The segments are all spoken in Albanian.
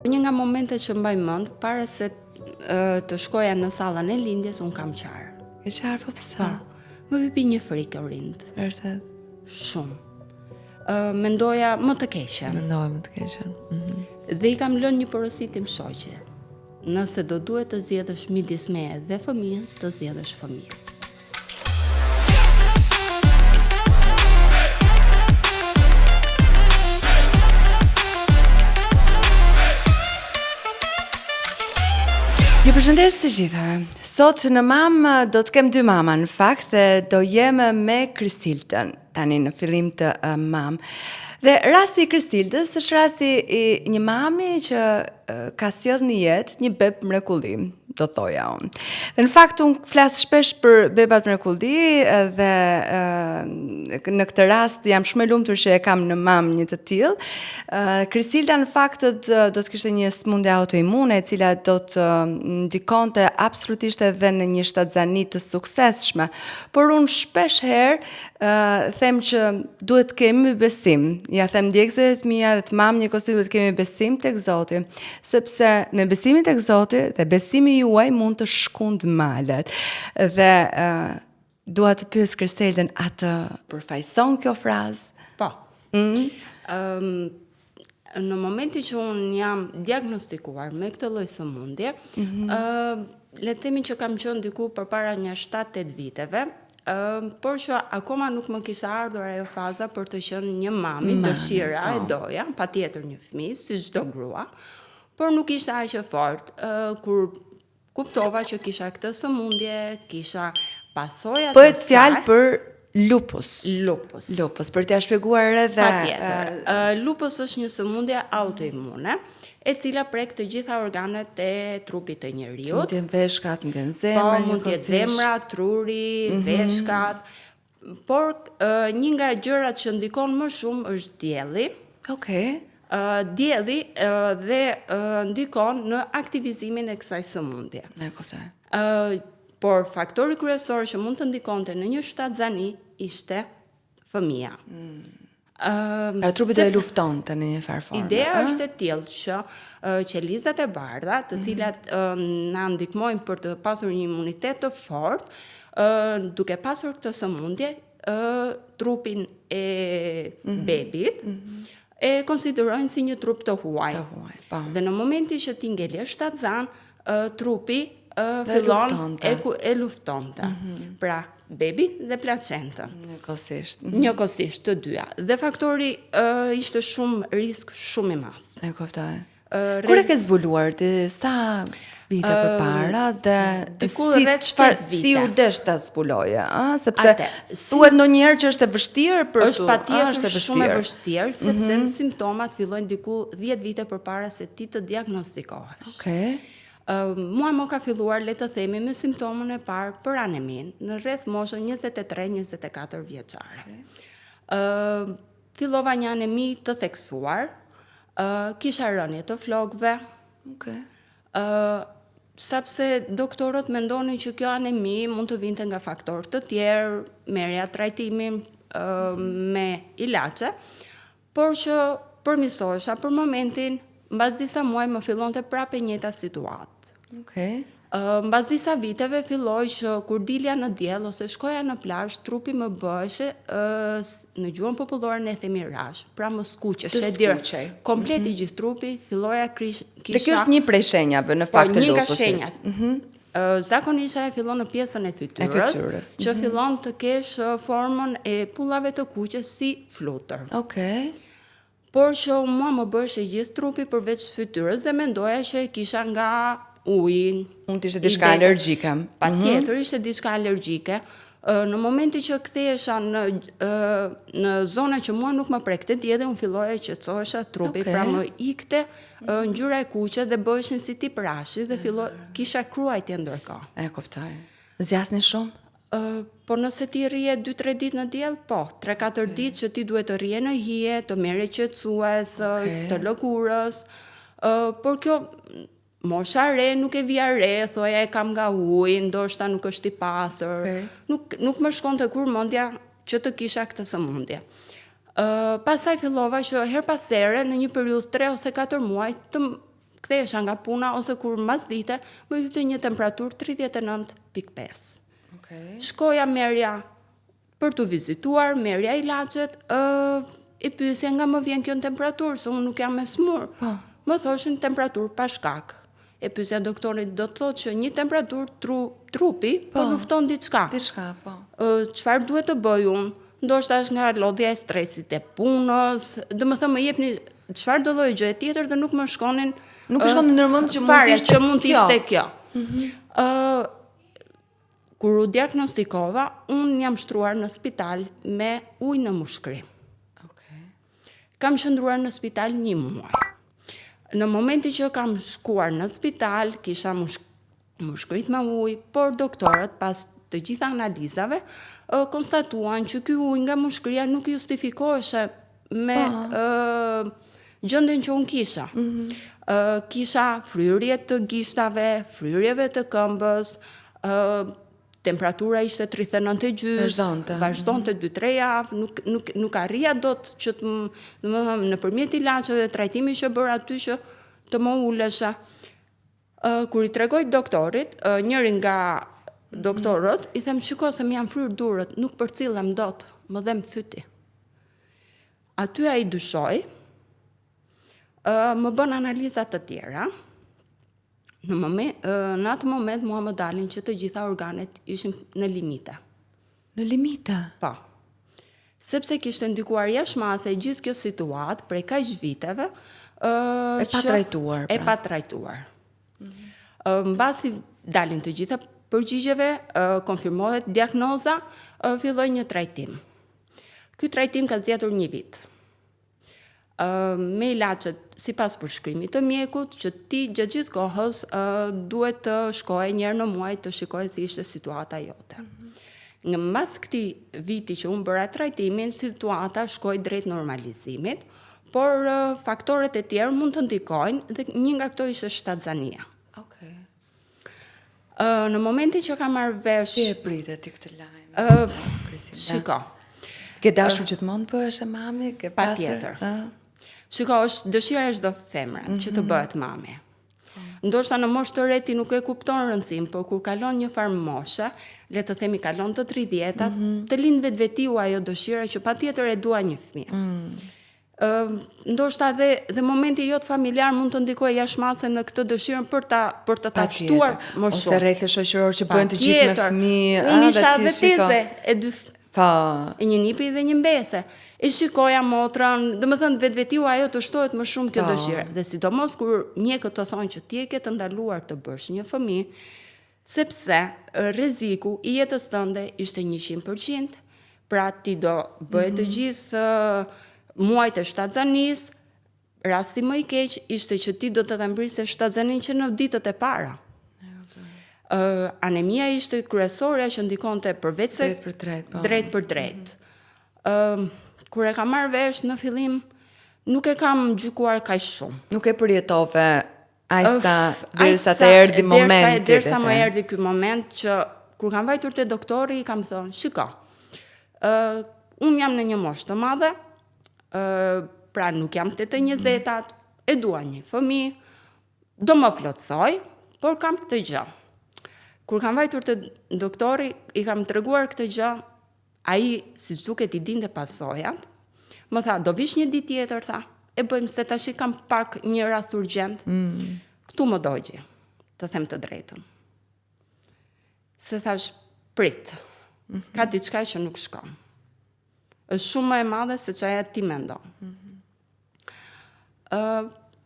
Një nga momentet që mbaj mend para se të shkoja në sallën e lindjes, un kam qarë. E qarë, po pse? Më hypi një frikë o rind. Vërtet. Shumë. Mendoja më të keqen. Mendoj më të keqen. Dhe i kam lënë një porosi tim shoqe. Nëse do duhet të zgjedhësh midis meje dhe fëmijës, të zgjedhësh fëmijën. Ju përshëndes të gjithëve. Sot në Mam do të kem dy mama në fakt dhe do jem me Kristiltën tani në fillim të Mam. Dhe rasti i Kristiltës është rasti i një mami që ka sjellë në jetë një beb mrekulli, do thoja unë. Dhe në fakt unë flas shpesh për bebat mrekulli dhe në këtë rast jam shumë e lumtur që e kam në Mam një të tillë. Kristilta në fakt do të kishte një sëmundje autoimune e cila do të ndikonte absolutisht edhe në një shtatzani të suksesshme. Por unë shpesh herë them që duhet të kemi besim. Ja them ndjekësve të mia dhe të Mam njëkohësisht duhet të kemi besim tek Zoti, sepse me besimin tek Zoti dhe besimi juaj mund të shkund malet. Dhe dua të pyes Kristelën, a të përfaqëson kjo frazë? Po. Në momentin që unë jam diagnostikuar me këtë lloj sëmundje, le të themi që kam qenë diku përpara një 7-8 viteve, por që akoma nuk më kishte ardhur ajo faza për të qenë një mami, dëshira e doja, patjetër një fëmijë, si çdo grua, por nuk ishte aq e fortë. Kur kuptova që kisha këtë sëmundje, kisha pasojat Po e të fjalë për lupus. Lupus, për t'ia shpjeguar edhe. Patjetër. Lupus është një sëmundje autoimune, e cila prek të gjitha organet e trupit të njeriut. Mund të jenë veshkat, mund të jenë zemra, mund të jenë zemra, truri, veshkat. Por një nga gjërat që ndikon më shumë është dielli. Okej. Dielli dhe ndikon në aktivizimin e kësaj sëmundje. E kuptoj. Por faktori kryesor që mund të ndikonte në një shtatzani ishte fëmia. Pra trupi do e luftonte në një farë forme. Ideja është e tillë që qelizat e bardha, të cilat na ndihmojnë për të pasur një imunitet të fortë, duke pasur këtë sëmundje, trupin e bebit e konsiderojnë si një trup të huaj. Dhe në momentin që ti ngelesh shtatzan, trupi fillon e luftonte. Pra, bebi dhe placentën. Njëkohësisht të dyja. Dhe faktori ishte shumë risk shumë i madh. E kuptoj. Kur e ke zbuluar ti, sa vite përpara dhe si u desh ta zbuloje, sepse thuhet ndonjëherë që është e vështirë për është patjetër shumë e vështirë, sepse simptomat fillojnë diku 10 vite përpara se ti të diagnostikohesh. Okej. Mua më ka filluar, le të themi, me simptomën e parë për anemin, në rreth moshën 23-24 vjeçare. Fillova një anemi të theksuar, kisha rënje të flokëve, sepse doktorët mendonin që kjo anemi mund të vinte nga faktorë të tjerë, merrja trajtimin me ilaçe, por që përmirësohesha për momentin. Mbas disa muaj më fillonte prapë njëjta situatë. Mbas disa viteve filloi që kur dilja në diell ose shkoja në plazh, trupi më bëhej në gjuhën popullore ne themi rash, pra më skuqej, komplet i gjithë trupi, filloja kisha. Dhe kjo është një prej shenjave në fakt të lupusit. Një nga shenjat. Zakonisht ajo fillon në pjesën e fytyrës, që fillon të kesh formën e pullave të kuqes si flutër. Por që mua më bësh e gjithë trupi përveç fytyrës dhe mendoja që e kisha nga uji. Mund të ishte diçka alergjike. Patjetër ishte diçka alergjike. Në momentin që kthehesha në zona që mua nuk më prekte dielli, unë filloja të qetësohesha trupi, pra më ikte ngjyra e kuqe dhe bëheshin si tip rashi dhe kisha kruajtje ndërkohë. E kuptoj. Zjasni shumë? Po nëse ti rrije 2-3 ditë në diell, po, 3-4 ditë që ti duhet të rrije në hije, të merre qetësues, të lëkurës. Por kjo mosha re nuk e vija re, thoja e kam nga uji, ndoshta nuk është i pastër. Nuk më shkonte kur mendja që të kisha këtë sëmundje. Pastaj fillova që her pas here në një periudhë 3 ose 4 muaj të kthehesha nga puna ose kur mbas dite më hypte një temperaturë 39.5. Okej. Shkoja merja për të vizituar, merja ilaçet, i pyesja nga më vjen kjo në temperaturë, se unë nuk jam me smur. Po. Më thoshin temperaturë pa shkak. E pyesja doktorit, do të thotë që një temperaturë trupi po lufton diçka. Diçka, po. Çfarë duhet të bëj unë? Ndoshta është nga lodhja e stresit e punës, domethënë më jepni çfarë do lloj gjëje tjetër dhe nuk më shkonin. Nuk shkon në ndërmend që mund të ishte kjo. Kur u diagnostikova, unë jam shtruar në spital me ujë në mushkrim. Okej. Kam qëndruar në spital 1 muaj. Në momenti që kam shkuar në spital, kisha mushkrit me ujë, por doktorët pas të gjitha analizave konstatuan që ky ujë nga mushkria nuk justifikoheshe me gjendjen që unë kisha. Kisha fryrje të gishtave, fryrjeve të këmbës, temperatura ishte 39.5, vazhdonte 2-3 javë, nuk arrija dot që domethënë nëpërmjet ilaçeve dhe trajtimit që bëra aty që të më ulesha. Kur i tregoj doktorit, njëri nga doktorët, i them shiko se më janë fryrë durët, nuk përcillem dot, më dhem fyti. Aty ai dyshoi, më bën analiza të tjera. Në atë moment mua më dalin që të gjitha organet ishin në limite. Në limite? Po. Sepse kishte ndikuar jashtëmase gjithë kjo situatë prej kaq viteve, e patrajtuar. E patrajtuar. Mbasi dalin të gjitha përgjigjeve, konfirmohet diagnoza, filloi një trajtim. Ky trajtim ka zgjatur 1 vit. Me ilaçet sipas përshkrimit të mjekut, që ti gjatë gjithë kohës duhet të shkoje një herë në muaj të shikoje si ishte situata jote. Në mbas këtij viti që unë bëra trajtimin, situata shkoi drejt normalizimit, por faktorët e tjerë mund të ndikojnë dhe një nga këto ishte shtatzania. Okej. Në momentin që kam marrë vesh... Si e pritet ti këtë lajm? Shiko. Ke dashur gjithmonë bëhesh e mami? Patjetër. Shiko, është dëshira e çdo femre që të bëhet mami. Ndoshta në moshë të re ti nuk e kupton rëndësinë, por kur kalon një farë moshe, le të themi kalon të 30-tat, të lind vetvetiu ajo dëshira që patjetër e dua një fëmijë. Ndoshta dhe momenti jot familjar mund të ndikojë jashtëmase në këtë dëshirën për të taçtuar më shumë. Ose rrethë shoqëror që bëhen të gjithë me fëmijë, unë isha vetëse e dy po, e një nipi dhe një mbese. E shikoja motrën, domethënë vetvetiu ajo të shtohet më shumë kjo dëshirë. Dhe sidomos kur mjekët të thonë që ti e ke të ndaluar të bësh një fëmijë, sepse rreziku i jetës tënde ishte 100%, pra ti do bëhe të gjithë muajt e shtatzanisë, rasti më i keq ishte që ti do të ta mbrisë shtatzaninë që në ditët e para. Anemia ishte kryesorja që ndikonte përveç se drejt për drejt. Kur e kam marrë vesh në fillim, nuk e kam gjykuar kaq shumë. Nuk e përjetove ajsa derisa të erdhi momenti. Derisa më erdhi ky moment që kur kam vajtur te doktori i kam thonë, shiko, unë jam në një moshë të madhe, pra nuk jam te të 20-tat, e dua një fëmijë, do më plotsoj, por kam këtë gjë. Kur kam vajtur te doktori, i kam treguar këtë gjë, ai si duket i dinte pasojat, më tha, do vish një ditë tjetër, tha, e bëjmë se tash kam pak një rast urgjent. Këtu më dogji, të them të drejtën. Se thash, prit, ka diçka që nuk shkon. Është shumë më e madhe se çaja ti mendon.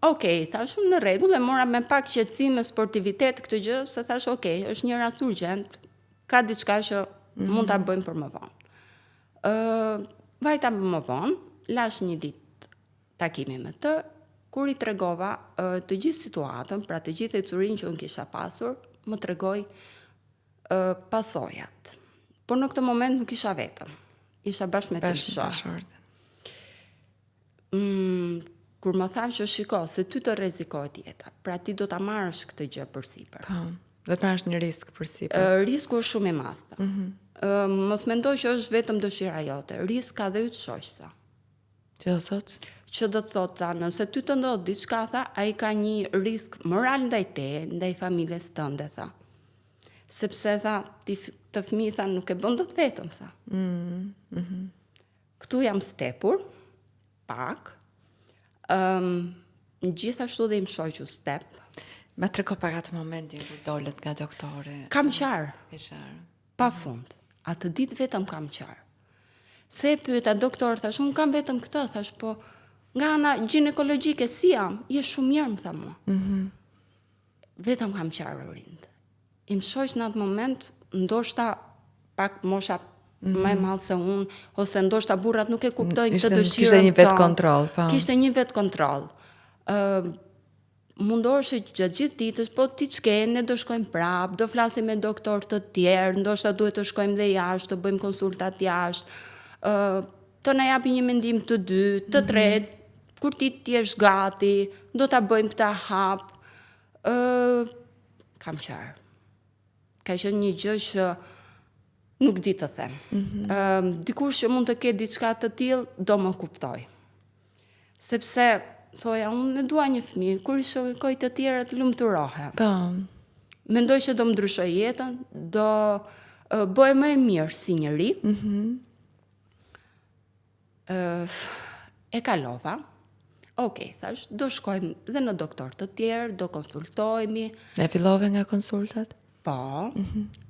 Okej, thash në rregull, e mora me pak qetësim e sportivitet këtë gjë, se thash, okej, është një rast urgjent, ka diçka që mund ta bëjmë për më vonë. Vajta më vonë, lash një ditë takimi me të, kur i tregova të gjithë situatën, pra të gjithë ecurinë që unë kisha pasur, më tregoi pasojat. Por në këtë moment nuk isha vetëm. Isha bashkë me të shoqë. Kur më thanë që shiko, se ty të rrezikohet jeta, pra ti do ta marrësh këtë gjë përsipër. Po, do të marrësh një risk përsipër. Risku është shumë i madh. Mos mendoj që është vetëm dëshira jote. Risk ka dhe yt shoqsa. Që do thotë? Që do të thotë tha, nëse ty të ndodh diçka, tha, ai ka një risk moral ndaj teje, ndaj familjes tënde, tha. Sepse tha, të fëmijë tha nuk e bën dot vetëm, tha. Këtu jam stepur, pak. Gjithashtu dhe im shoqu step. Ma trego pak atë momentin kur dolët nga doktori. Kam qarë, E qarë. pa fund. Atë ditë vetëm kam qarë. Se e pyeta doktor, thash, unë kam vetëm këtë, thash, po nga ana ginekologjike si jam, je shumë mirë, më tha mua. Vetëm kam qarë rind. Im shoq në atë moment, ndoshta pak mosha më e madhe se unë, ose ndoshta burrat nuk e kuptojnë të dëshirën. Kishte një vetë kontroll, po. Kishte një vetë kontroll. Mundoheshe gjatë gjithë ditës, po ti ç'ke, ne do shkojmë prap, do flasim me doktor të tjerë, ndoshta duhet të shkojmë dhe jashtë, të bëjmë konsultat jashtë, të na japi një mendim të dytë, të tretë, kur ti t'jesh gati, do ta bëjmë këtë hap. Kam qarë. Ka qenë një gjë që nuk di të them. Dikush që mund të ketë diçka të tillë, do më kuptoj. Sepse thoja, unë e dua një fëmijë, kur i shikoj të tjerët lumturohem. Po. Mendoj që do më ndryshoj jetën, do bëj më e mirë si njeri. E kalova. Okej, thash, do shkojmë dhe në doktor të tjerë, do konsultohemi. E fillove nga konsultat? Po,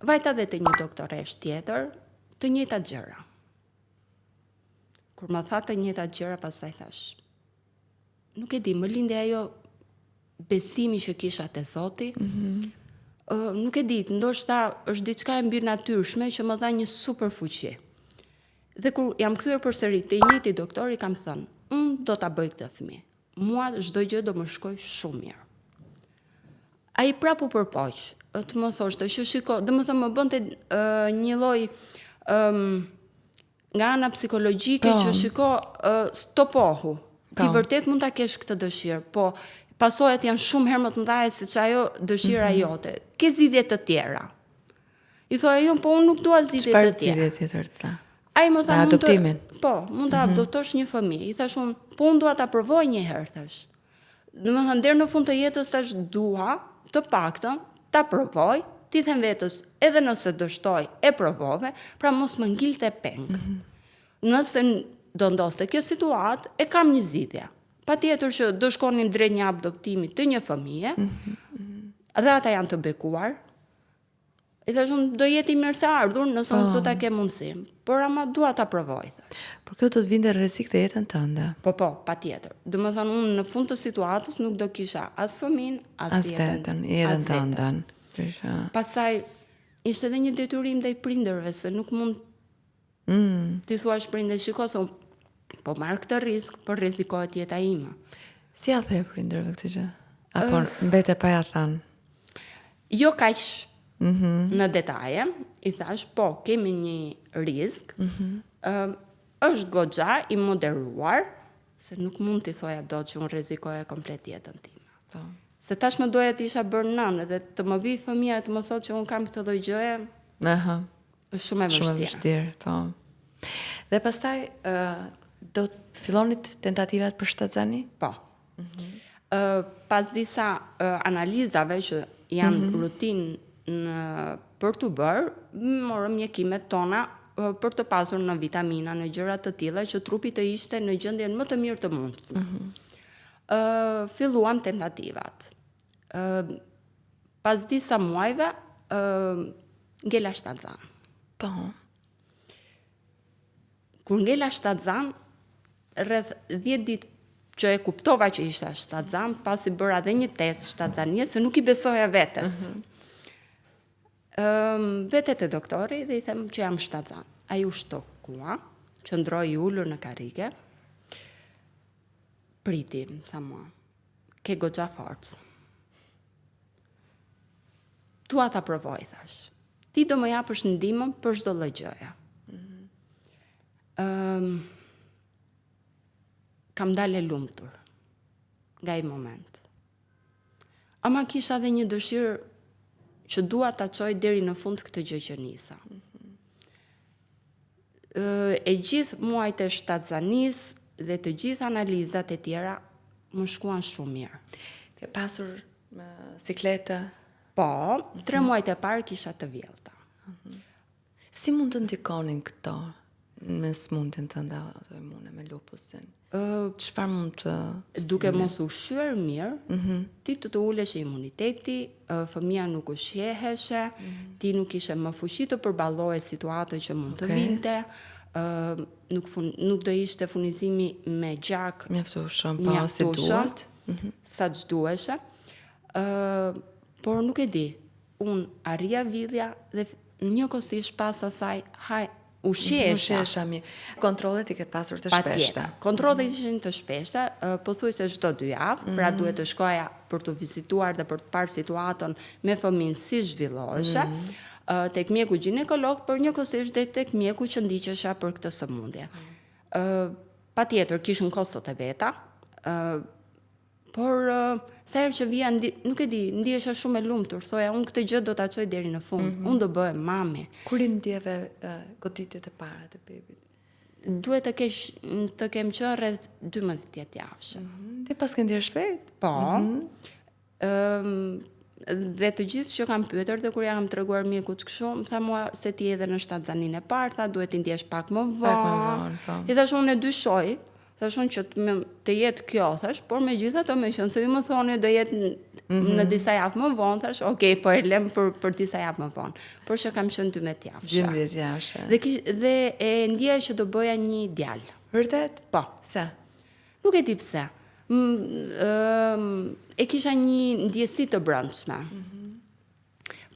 vajta dhe të një doktoresh tjetër, të njëjtat gjëra. Kur më tha të njëjtat gjëra, pastaj thash, nuk e di, më lindi ajo besimi që kisha te Zoti. Nuk e di, ndoshta është diçka e mbi natyrshme që më dha një super fuqi. Dhe kur jam kthyer përsëri te i njëjti doktor, i kam thënë, unë do ta bëj këtë fëmijë. Mua çdo gjë do më shkoj shumë mirë. Ai prapë u përpoq, të më thoshte që shiko, domethënë më bënte një lloj nga ana psikologjike që shiko stopohu. Ti vërtet mund ta kesh këtë dëshirë, po pasojat janë shumë herë më të mëdha se ç'ajo dëshira jote. Ke zgjidhje të tjera. I thoya jo, po unë nuk dua zgjidhje të tjera. Çfarë zgjidhje tjetër të tha? Ai më tha mund të adoptosh një fëmijë. I thash unë, po unë dua ta provoj një herë, thash. Domethënë deri në fund të jetës thash dua të paktën ta provoj, ti them vetës, edhe nëse do shtoj, e provove, pra mos më ngilte peng. Nëse do ndodhte kjo situatë, e kam një zgjidhje. Patjetër që do shkonim drejt një adoptimi të një fëmije, dhe ata janë të bekuar. I thash unë do jeti mirë se ardhur nëse unë s'do ta kem mundësim, por ama dua ta provoj, thash. Por kjo do të vinte rrezik të jetën tënde. Po, patjetër. Domethënë unë në fund të situatës nuk do kisha as fëmin, as jetën tënde. Pastaj ishte edhe një detyrim ndaj prindërve se nuk mund ti thuash prindëve shiko se unë po marr këtë risk, por rrezikohet jeta ime. Si ja the prindërve këtë gjë? Apo mbete pa ja thënë? Jo kaq në detaje, i thash, po, kemi një risk, është goxha i moderuar, se nuk mund t'i thoja do që unë rrezikoja komplet jetën time. Po. Se tash më doja t'isha bërë nënë, dhe të më vi fëmija të më thotë që unë kam këtë lloj gjëje, është shumë e vështirë. Shumë e vështirë, po. Dhe pastaj, do të fillonit tentativat për shtatzani? Po. Pas disa analizave që janë rutinë për të bërë, morëm mjekimet tona për të pasur në vitamina, në gjëra të tilla që trupi të ishte në gjendjen më të mirë të mundshme. Filluam tentativat. Pas disa muajve, ngela shtatzan. Po. Kur ngela shtatzan, rreth 10 ditë që e kuptova që ishte shtatzan, pasi bëra edhe një test shtatzanie, se nuk i besoja vetes. Vetet e doktori dhe i them që jam shtatzan. Ai u shtokua, qëndroi i ulur në karrige. Priti, tha mua, ke goxha forcë. Dua ta provoj, thash. Ti do më japësh ndihmën për çdo lloj gjëje. Kam dalë lumtur nga i moment. Ama kisha edhe një dëshirë që dua ta çoj deri në fund këtë gjë që nisa. E gjithë muajt e shtatzanis dhe të gjithë analizat e tjera më shkuan shumë mirë. Ke pasur siklete? Po, 3 muajt e parë kisha të vjellta. Si mund të ndikonin këto me smundjen tënde autoimune me lupusin? Çfarë mund të Duke mos ushqyer mirë, ti të uleshe imuniteti, fëmia nuk ushqeheshe, ti nuk ishe më fuqi të përballoje situatën që mund të vinte, nuk do ishte furnizimi me gjak mjaftueshëm, po si duhet, sa ç'duheshe. Por nuk e di, unë arrija vidhja dhe njëkohësisht pas asaj ushqesha mirë. Kontrollet i ke pasur të shpeshta. Kontrollet ishin të shpeshta, pothuajse çdo 2 javë, pra duhet të shkoja për të vizituar dhe për të parë situatën me fëmin si zhvilloheshe, tek mjeku ginekolog, por njëkohësisht dhe tek mjeku që ndiqesha për këtë sëmundje. Patjetër kishin kostot e veta, por sa herë që vija, nuk e di, ndihesha shumë e lumtur, thoja unë këtë gjë do ta çoj deri në fund, unë do bëhem mami. Kur i ndjeve goditjet e para të bebit? Duhet të kem qenë rreth 12 javëshe. Ti pas ke ndjerë shpejt? Po. Dhe të gjithë që kam pyetur dhe kur ja kam treguar mjekut kështu, më tha mua se ti edhe në shtatzanin e parë, tha duhet të ndjesh pak më vonë. I thash unë e dyshoj, thashun që të jetë kjo, thash, por megjithatë më qenë se ju më thoni do jetë në disa javë më vonë, thash, okay, po e lëm për disa javë më vonë. Por që kam qenë 12 javëshe. 12 javëshe. Dhe e ndjeja që do bëja një djalë. Vërtet? Po. Se? Nuk e di pse. E kisha një ndjesi të brendshme.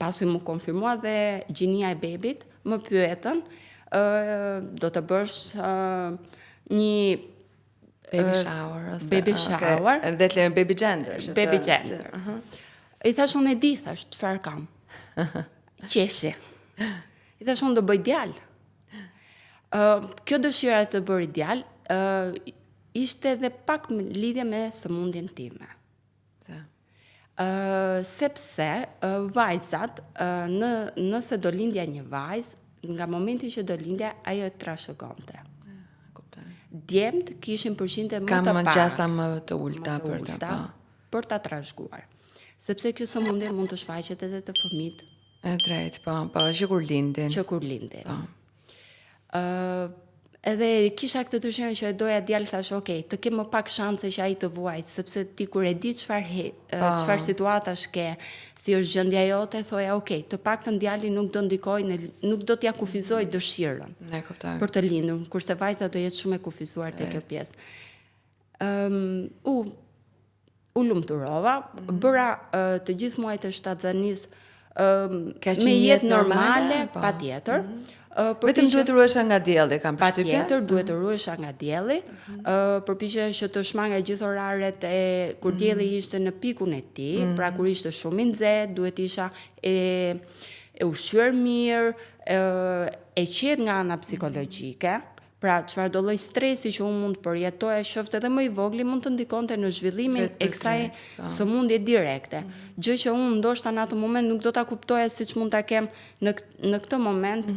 Pasi më konfirmua dhe gjinia e bebit, më pyetën, do të bësh një baby shower. Baby shower. Dhe të lejmë baby gender. Baby gender. I thash unë e di, thash, çfarë kam. Qeshi. I thash unë do bëj djalë. Kjo dëshira të bëri djalë ishte edhe pak lidhje me sëmundjen time. Sepse vajzat, nëse do lindja një vajzë, nga momenti që do lindja, ajo e trashëgonte. Djemt kishin përqindje më të parë. Kam gjasa më të ulta për ta trashëguar. Sepse kjo sëmundje mund të shfaqet edhe të fëmijët. E drejt, po, që kur lindin. Edhe kisha këtë dëshirë që e doja djalë, thash, okay, të kem më pak shanse që ai të vuajë, sepse ti kur e di çfarë situatash ke, si është gjendja jote, thoja, okay, të paktën djali nuk do ndikojë, nuk do t'ja kufizoj dëshirën. Ne kuptoj. Për të lindur, kurse vajza do jetë shumë e kufizuar te kjo pjesë. U lumturova, bëra të gjithë muajt e shtatzanisë me jetë normale, patjetër. Vetëm duhet të ruhesha nga dielli, kam përshtypjen. Patjetër duhet të ruhesha nga dielli. Përpiqesha që të shmanga gjithë oraret e kur dielli ishte në pikun e tij, pra kur ishte shumë i nxehtë, duhet isha e ushqyer mirë, e qetë nga ana psikologjike. Pra, çfarë do lloj stresi që unë mund të përjetoja, qoftë edhe më i vogli, mund të ndikonte në zhvillimin e kësaj sëmundje direkte. Gjë që unë ndoshta në atë moment nuk do ta kuptoja siç mund ta kem në këtë moment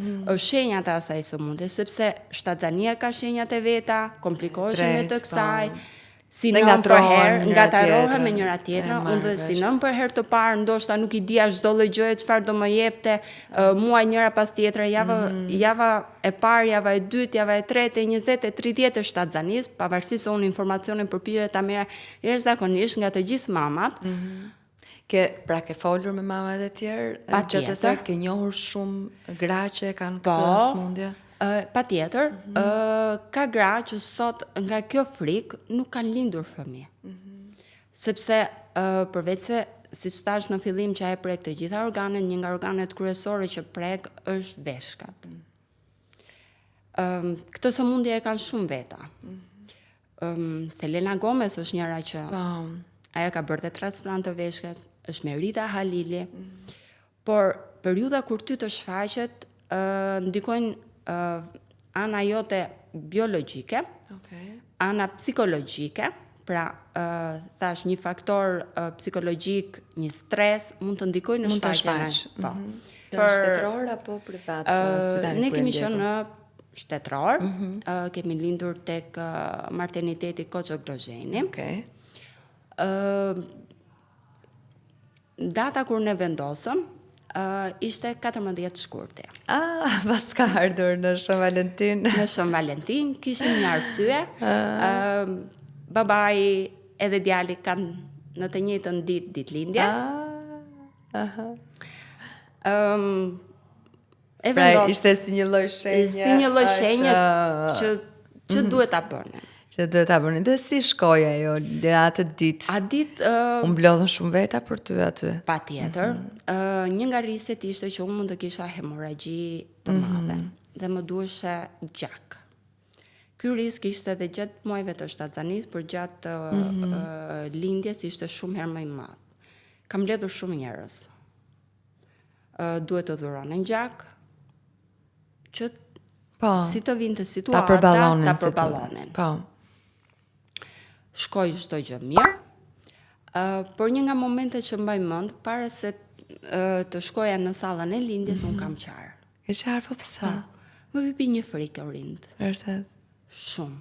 shenjat e asaj sëmundje, sepse shtatzania ka shenjat e veta, komplikoheshin me të kësaj. Si nën për herë, ngatarohem me njëra tjetrën, unë dhe si nën për herë të parë, ndoshta nuk i dija çdo lloj gjëje çfarë do më jepte, muaj njëra pas tjetra, java e parë, java e dytë, java e tretë, e 20, e 30 e shtatzanisë, pavarësisht se unë informacionin përpiqja ta merra jashtëzakonisht nga të gjithë mamat. Ke folur me mamat e tjerë, gjatë asaj ke njohur shumë gra që kanë këtë sëmundje? Patjetër, ka gra që sot nga kjo frikë nuk kanë lindur fëmijë. Sepse përveç se siç thash në fillim që ai prek të gjitha organet, një nga organet kryesore që prek është veshkat. Këtë sëmundje e kanë shumë veta. Selena Gomez është njëra që ajo ka bërë transplant të veshkat, është Merita Halili. Por periudha kur ty të shfaqet ndikojnë ana jote biologjike, ana psikologjike, pra thash një faktor psikologjik, një stres, mund të ndikojnë në shfaqjen. Shtetëror apo privat? Ne kemi qenë në shtetror, kemi lindur tek materniteti Koço Glozheni. Okej. Data kur ne vendosëm, ishte 14 shkurti. Pas ka ardhur në Shën Valentin. Në Shën Valentin kishim një arsye. Babai edhe djali kanë në të njëjtën ditë ditëlindje. Pra ishte si një lloj shenje. Si një lloj shenje që duhet ta bënin. Që duhet ta bënin. Dhe si shkoi ajo atë ditë? A ditë U mblodhën shumë veta për ty aty. Patjetër. Një nga rriset ishte që unë mund të kisha hemorragji të madhe dhe më duheshe gjak. Ky risk ishte edhe gjatë muajve të shtatzanisë, por gjatë lindjes ishte shumë herë më i madh. Kam mbledhur shumë njerëz. Duhet të dhuronin gjak, që si të vinte situata, ta përballonin. Po. Shkoi çdo gjë mirë, por një nga momentet që mbaj mend, para se të shkoja në sallën e lindjes, unë kam qarë. E qarë, po pse? Më hypi një frikë rind. Vërtet. Shumë.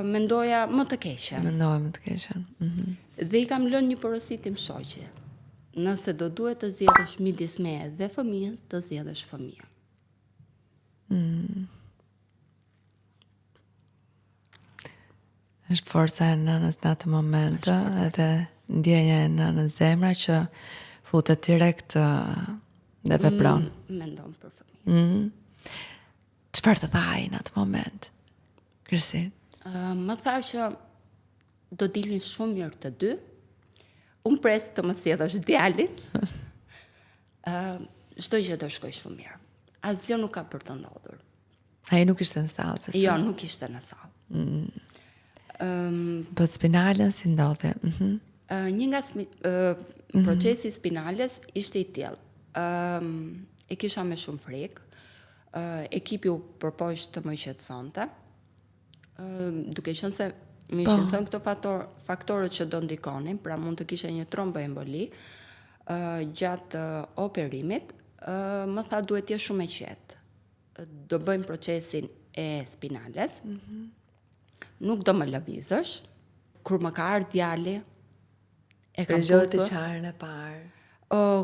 Mendoja më të keqen. Dhe i kam lënë një porosi tim shoqe. Nëse do duhet të zgjedhësh midis meje dhe fëmijës, të zgjedhësh fëmijën. Është forca e nënës në atë moment, edhe ndjenja e nënës zemra që futet direkt dhe vepron. Mendon për fëmijën. Çfarë të tha ai në atë moment? Kristin? Më tha që do dilnin shumë mirë të dy. Unë pres të më sjellësh djalin. Çdo gjë do shkoj shumë mirë. Asgjë nuk ka për të ndodhur. Ai nuk ishte në sallë, besoj. Jo, nuk ishte në sallë. Po spinalen si ndodhi? Një nga procesi i spinales ishte i tillë. E kisha me shumë frikë. Ekipi u përpoq të më qetësonte. Duke qenë se më ishin thënë këto faktorët që do ndikonin, pra mund të kishe një tromboemboli gjatë operimit, më tha duhet jesh shumë e qetë. Do bëjmë procesin e spinales. Nuk do më lëvizësh. Kur më ka ardhur djali, e kam thënë të qarën e parë.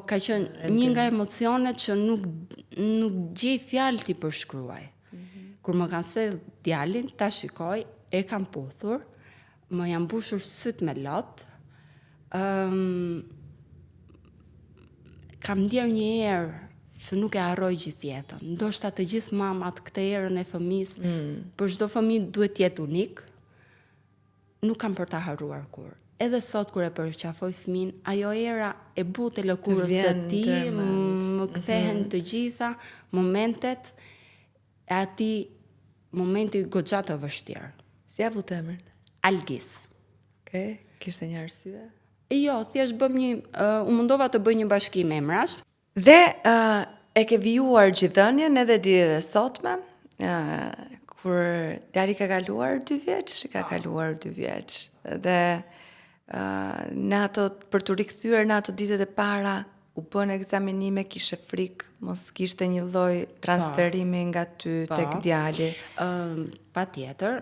Ka qenë një nga emocionet që nuk gjej fjalë ti përshkruaj. Kur më kanë sjell djalin, ta shikoj, e kam puthur, më janë mbushur syt me lot. Kam ndier një herë që nuk e harroj gjithë jetën. Ndoshta të gjithë mamat këtë erën e fëmisë, për çdo fëmijë duhet jetë unik. Nuk kam për ta harruar kur. Edhe sot kur e përqafoj fëmin, ajo era e butë e lëkurës së tij, më kthehen të gjitha momentet e atij momenti goxha të vështirë. Si ja vut emrin? Algis. Okej, kishte një arsye? Jo, thjesht u mundova të bëj një bashkim emrash. Dhe e ke vijuar gjithënien edhe dije dhe sotme, kur djali ka kaluar 2 vjeç, ka kaluar 2 vjeç. Dhe në ato, për të rikthyer në ato ditët e para, u bën ekzaminime, kishe frikë, mos kishte një lloj transferimi nga ty tek djali. Patjetër,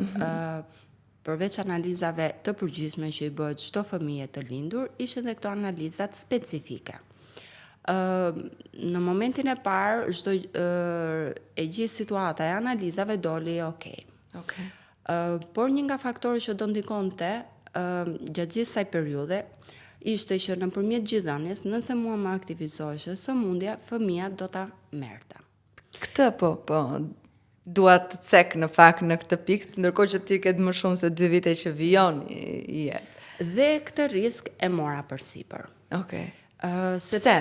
përveç analizave të përgjithshme që i bëhet çdo fëmijë të lindur, ishin edhe këto analizat specifike. Në momentin e parë, e gjithë situata e analizave doli okay. Por një nga faktorët që do ndikonte gjatë gjithë kësaj periudhe ishte që nëpërmjet gjithëdhënies, nëse mua më aktivizoheshe sëmundja, fëmia do ta merrte. Këtë po dua të cek në fakt në këtë pikë, ndërkohë që ti ke më shumë se 2 vite që vijon i jep. Dhe këtë risk e mora përsipër. Okej. Pse?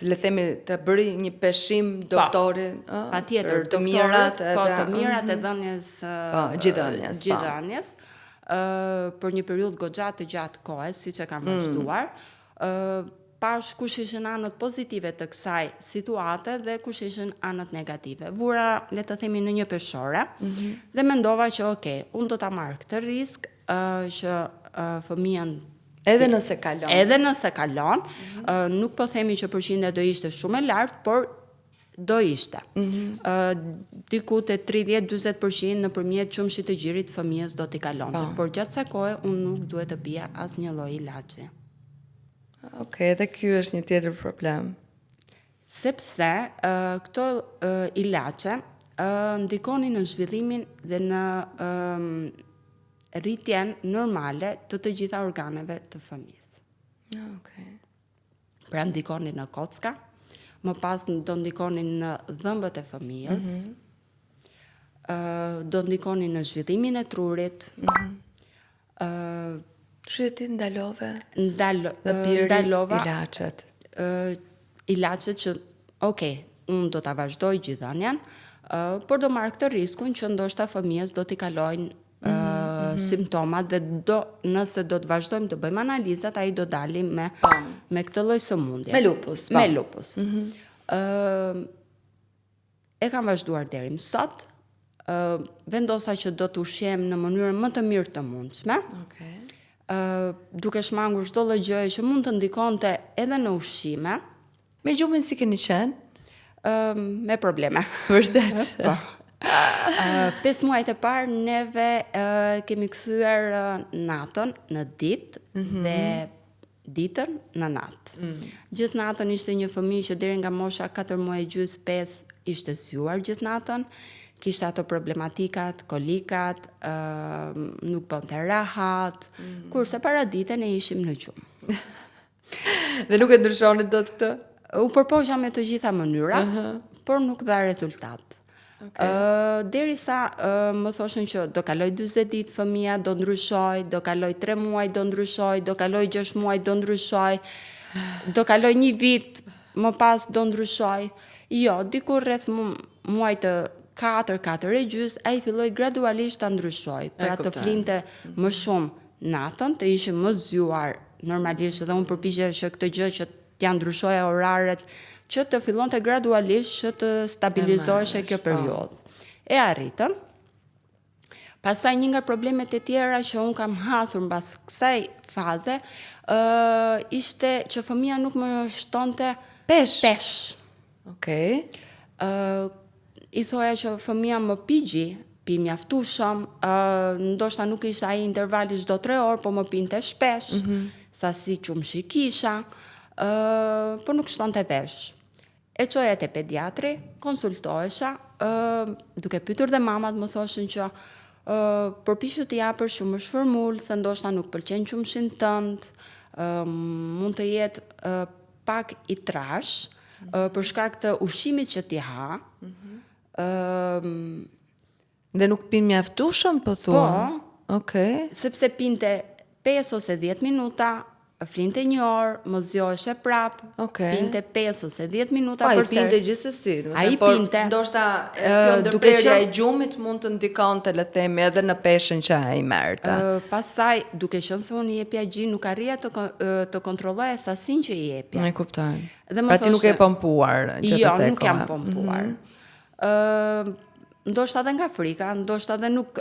Le themi të bëri një peshim doktorin, patjetër, të mirat të mirat e dhënies gjithëdhënies. Për një periudhë goxha të gjatë kohë, siç e kam vazhduar, pash kush ishin anët pozitive të kësaj situate dhe kush ishin anët negative. Vura, le të themi, në një peshore dhe mendova që unë do ta marr këtë risk që fëmijën Edhe nëse kalon. Nuk po themi që përqindja do ishte shumë e lartë, por do ishte. Diku te 30-40% nëpërmjet qumshit të gjirit fëmijës do t'i kalonte, por gjatë kësaj kohe unë nuk duhet të pija asnjë lloj ilaçi. Okej, dhe ky është një tjetër problem. Sepse këto ilaçe ndikonin në zhvillimin dhe në rritjen normale të gjitha organeve të fëmijës. Okej. Pra ndikonin në kocka, më pas do ndikonin në dhëmbët e fëmijës, do ndikonin në zhvillimin e trurit, Ti ndalove? Ndalova ilaçet. Ilaçet që, unë do ta vazhdoj gjithënien, por do marr këtë riskun që ndoshta fëmijës do t'i kalojnë simptomat dhe nëse do të vazhdojmë të bëjmë analizat, ai do dalim me këtë lloj sëmundje. Me lupus. Me lupus. E kam vazhduar deri më sot. Vendosa që do të ushqem në mënyrën më të mirë të mundshme. Okej. Duke shmangur çdo lloj gjëje që mund të ndikonte edhe në ushqime. Me gjumin si keni qenë? Me probleme. Vërtet. Po. 5 muajt e parë neve kemi kthyer natën në ditë dhe ditën në natë. Gjithë natën ishte një fëmijë që deri nga mosha 4 muaj gjys 5 ishte zgjuar gjithë natën. Kishte ato problematikat, kolikat, nuk bënte rahat, kurse para dite ne ishim në gjumë. Dhe nuk e ndryshonit dot këtë? U përpoqja me të gjitha mënyrat, por nuk dha rezultat. Derisa më thoshin që do kaloj 40 ditë fëmia, do ndryshoj, do kaloj 3 muaj, do ndryshoj, do kaloj 6 muaj, do ndryshoj, do kaloj 1 vit, më pas do ndryshoj. Jo, dikur rreth muaj të 4 e gjys, ai filloi gradualisht ta ndryshoj. Pra të flinte më shumë natën, të ishim më zgjuar normalisht dhe unë përpiqja që këtë gjë që t'ja ndryshoja oraret, që të fillonte gradualisht që të stabilizoheshe kjo periudhë. E arritëm. Pastaj një nga problemet e tjera që unë kam hasur mbas kësaj faze, ishte që fëmia nuk më shtonte pesh. Okej. I thoja që fëmia më pigji, pi mjaftueshëm, ndoshta nuk ishte ai intervali çdo 3 orë, po më pinte shpesh, sasi qumshi kisha, po nuk shtonte pesh. E çoja te pediatri, konsultohesha, duke pyetur dhe mamat më thoshin që përpiqu të japësh shumë shfërmul, se ndoshta nuk pëlqen qumshin tënd, mund të jetë pak i trash, për shkak të ushqimit që ti ha. Dhe nuk pin mjaftueshëm, po thua? Po. Okej. Sepse pinte 5 ose 10 minuta, flinte 1 orë, më zgjoheshe prap, pinte 5 ose 10 minuta për përsëri. Pinte gjithsesi. Ai pinte. Ndoshta kjo ndërprerja e gjumit mund të ndikonte, le të themi, edhe në peshën që ai merrte. Pastaj, duke qenë se unë i jepja gjin, nuk arrija të kontrolloja sasinë që i jepja. E kuptoj. Pra ti nuk e pompuar gjithsesi. Jo, nuk jam pompuar. Ndoshta edhe nga frika, ndoshta edhe nuk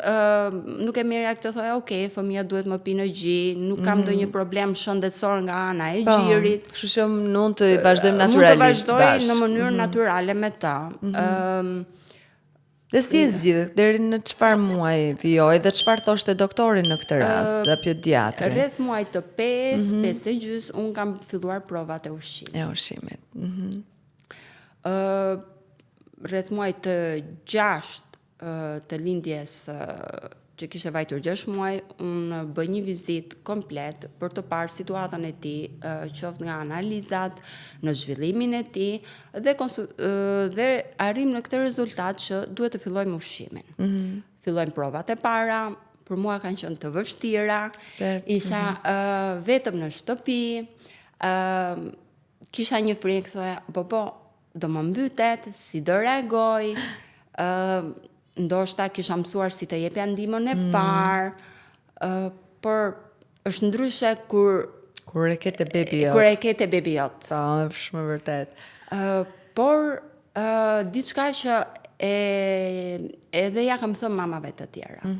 e merja këtë thoja, fëmia duhet më pi në gji, nuk kam ndonjë problem shëndetësor nga ana e gjirit. Kështu që mund të vazhdojmë naturalisht. Mund të vazhdoj në mënyrë naturale me ta. Dhe si e zgjidhët, deri në çfarë muaji vijoi dhe çfarë thoshte doktori në këtë rast, dhe pediatri? Rreth muajit të 5 e gjys, unë kam filluar provat e ushqimit. E ushqimit. Rreth muajit të 6 të lindjes që kishte vajtur 6 muaj, unë bëj një vizitë komplet për të parë situatën e tij, qoftë nga analizat, në zhvillimin e tij dhe arrim në këtë rezultat që duhet të fillojmë ushqimin. Fillojmë provat e para, për mua kanë qenë të vështira, isha vetëm në shtëpi, kisha një frikë, thoja, do më mbytet, si do reagoj, ndoshta kisha mësuar si të jepja ndihmën e parë, por është ndryshe kur e ke te bebi jot. Kur e ke te bebi jot. Po, shumë vërtet. Por diçka që edhe ja kam thënë mamave të tjera.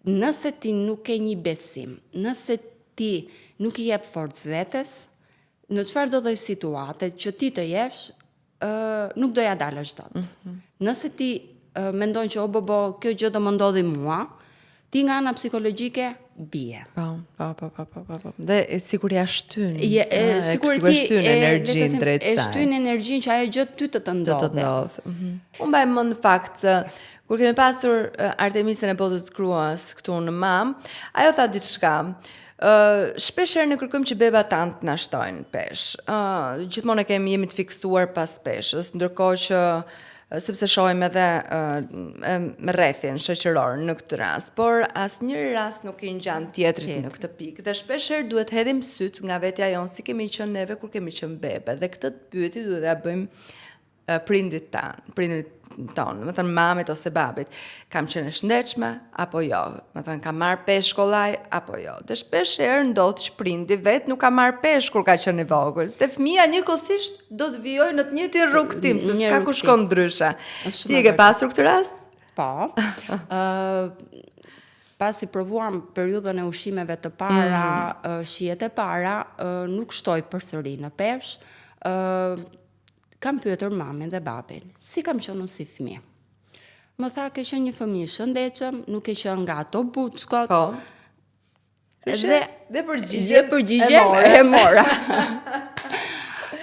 Nëse ti nuk ke një besim, nëse ti nuk I jep forcë vetes, në çfarëdo lloj situate që ti të jesh, nuk doja dalësh dot. Nëse ti mendon që kjo gjë do më ndodhi mua, ti nga ana psikologjike bie. Po. Dhe sikur ja shtyn. Sikur ti shtyn energjinë drejt saj. E shtyn energjinë që ajo gjë ty të ndodhe. Unë mbaj mend në fakt kur kemi pasur Artemisën e botës gruas këtu në Mam, ajo tha diçka. Shpesh herë ne kërkojmë që bebat tanë na shtojnë pesh. Gjithmonë jemi të fiksuar pas peshës, ndërkohë që sepse shohim edhe me rrethin shoqëror në këtë rast, por asnjëri rast nuk i ngjan tjetrit në këtë pikë. Dhe shpesh herë duhet hedhim syt nga vetja jonë si kemi qenë neve kur kemi qenë bebe. Dhe këtë pyetje duhet ta bëjmë prindit tonë, më thënë mamit ose babit, kam qenë e shëndetshme apo jo, më thënë kam marrë pesh shkollaj apo jo. Dhe shpesh herë ndodh që prindi vet nuk ka marrë pesh kur ka qenë i vogël. Dhe fëmia njëkohësisht do të vijojë në të njëjtin rrugtim, se s'ka ku shkon ndryshe. Ti e ke pasur këtë rast? Po. Pasi provuam periudhën e ushqimeve të para, shijet e para, nuk shtoj përsëri në pesh. Kam pyetur mamin dhe babin, si kam qenë si fëmijë. Më tha ke qenë një fëmijë shëndetshëm, nuk e qenë nga ato buçkot. Po. Dhe përgjigjen e mora.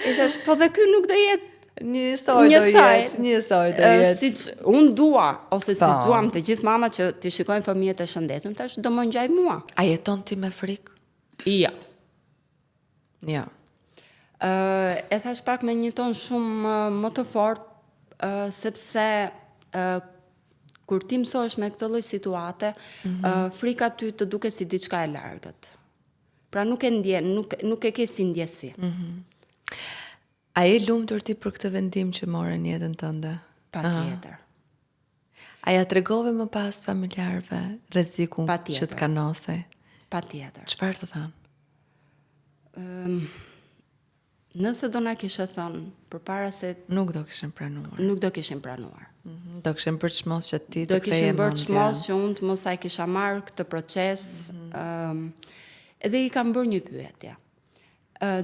I thash, po dhe ky nuk do jetë njësoj do jetë. Siç unë dua ose siç duam të gjithë mamat që të shikojnë fëmijët e shëndetshëm, thash do më ngjaj mua. A jeton ti me frikë? Ja. Ja. E thash pak me një ton shumë më të fort, sepse kur ti mësohesh me këtë lloj situate, frika ty të duket si diçka e largët. Pra nuk e ndjen, nuk e ke si ndjesi. A je lumtur ti për këtë vendim që morë në jetën tënde? Patjetër. A ja tregove më pas familjarëve rrezikun që të kanosej? Patjetër. Çfarë të thanë? Nëse do na kishe thënë përpara se nuk do kishin pranuar. Do kishin përçmos që ti të ktheje mendjen. Do kishin përçmos që unë të mos ai kisha marrë këtë proces. Edhe i kam bërë një pyetje.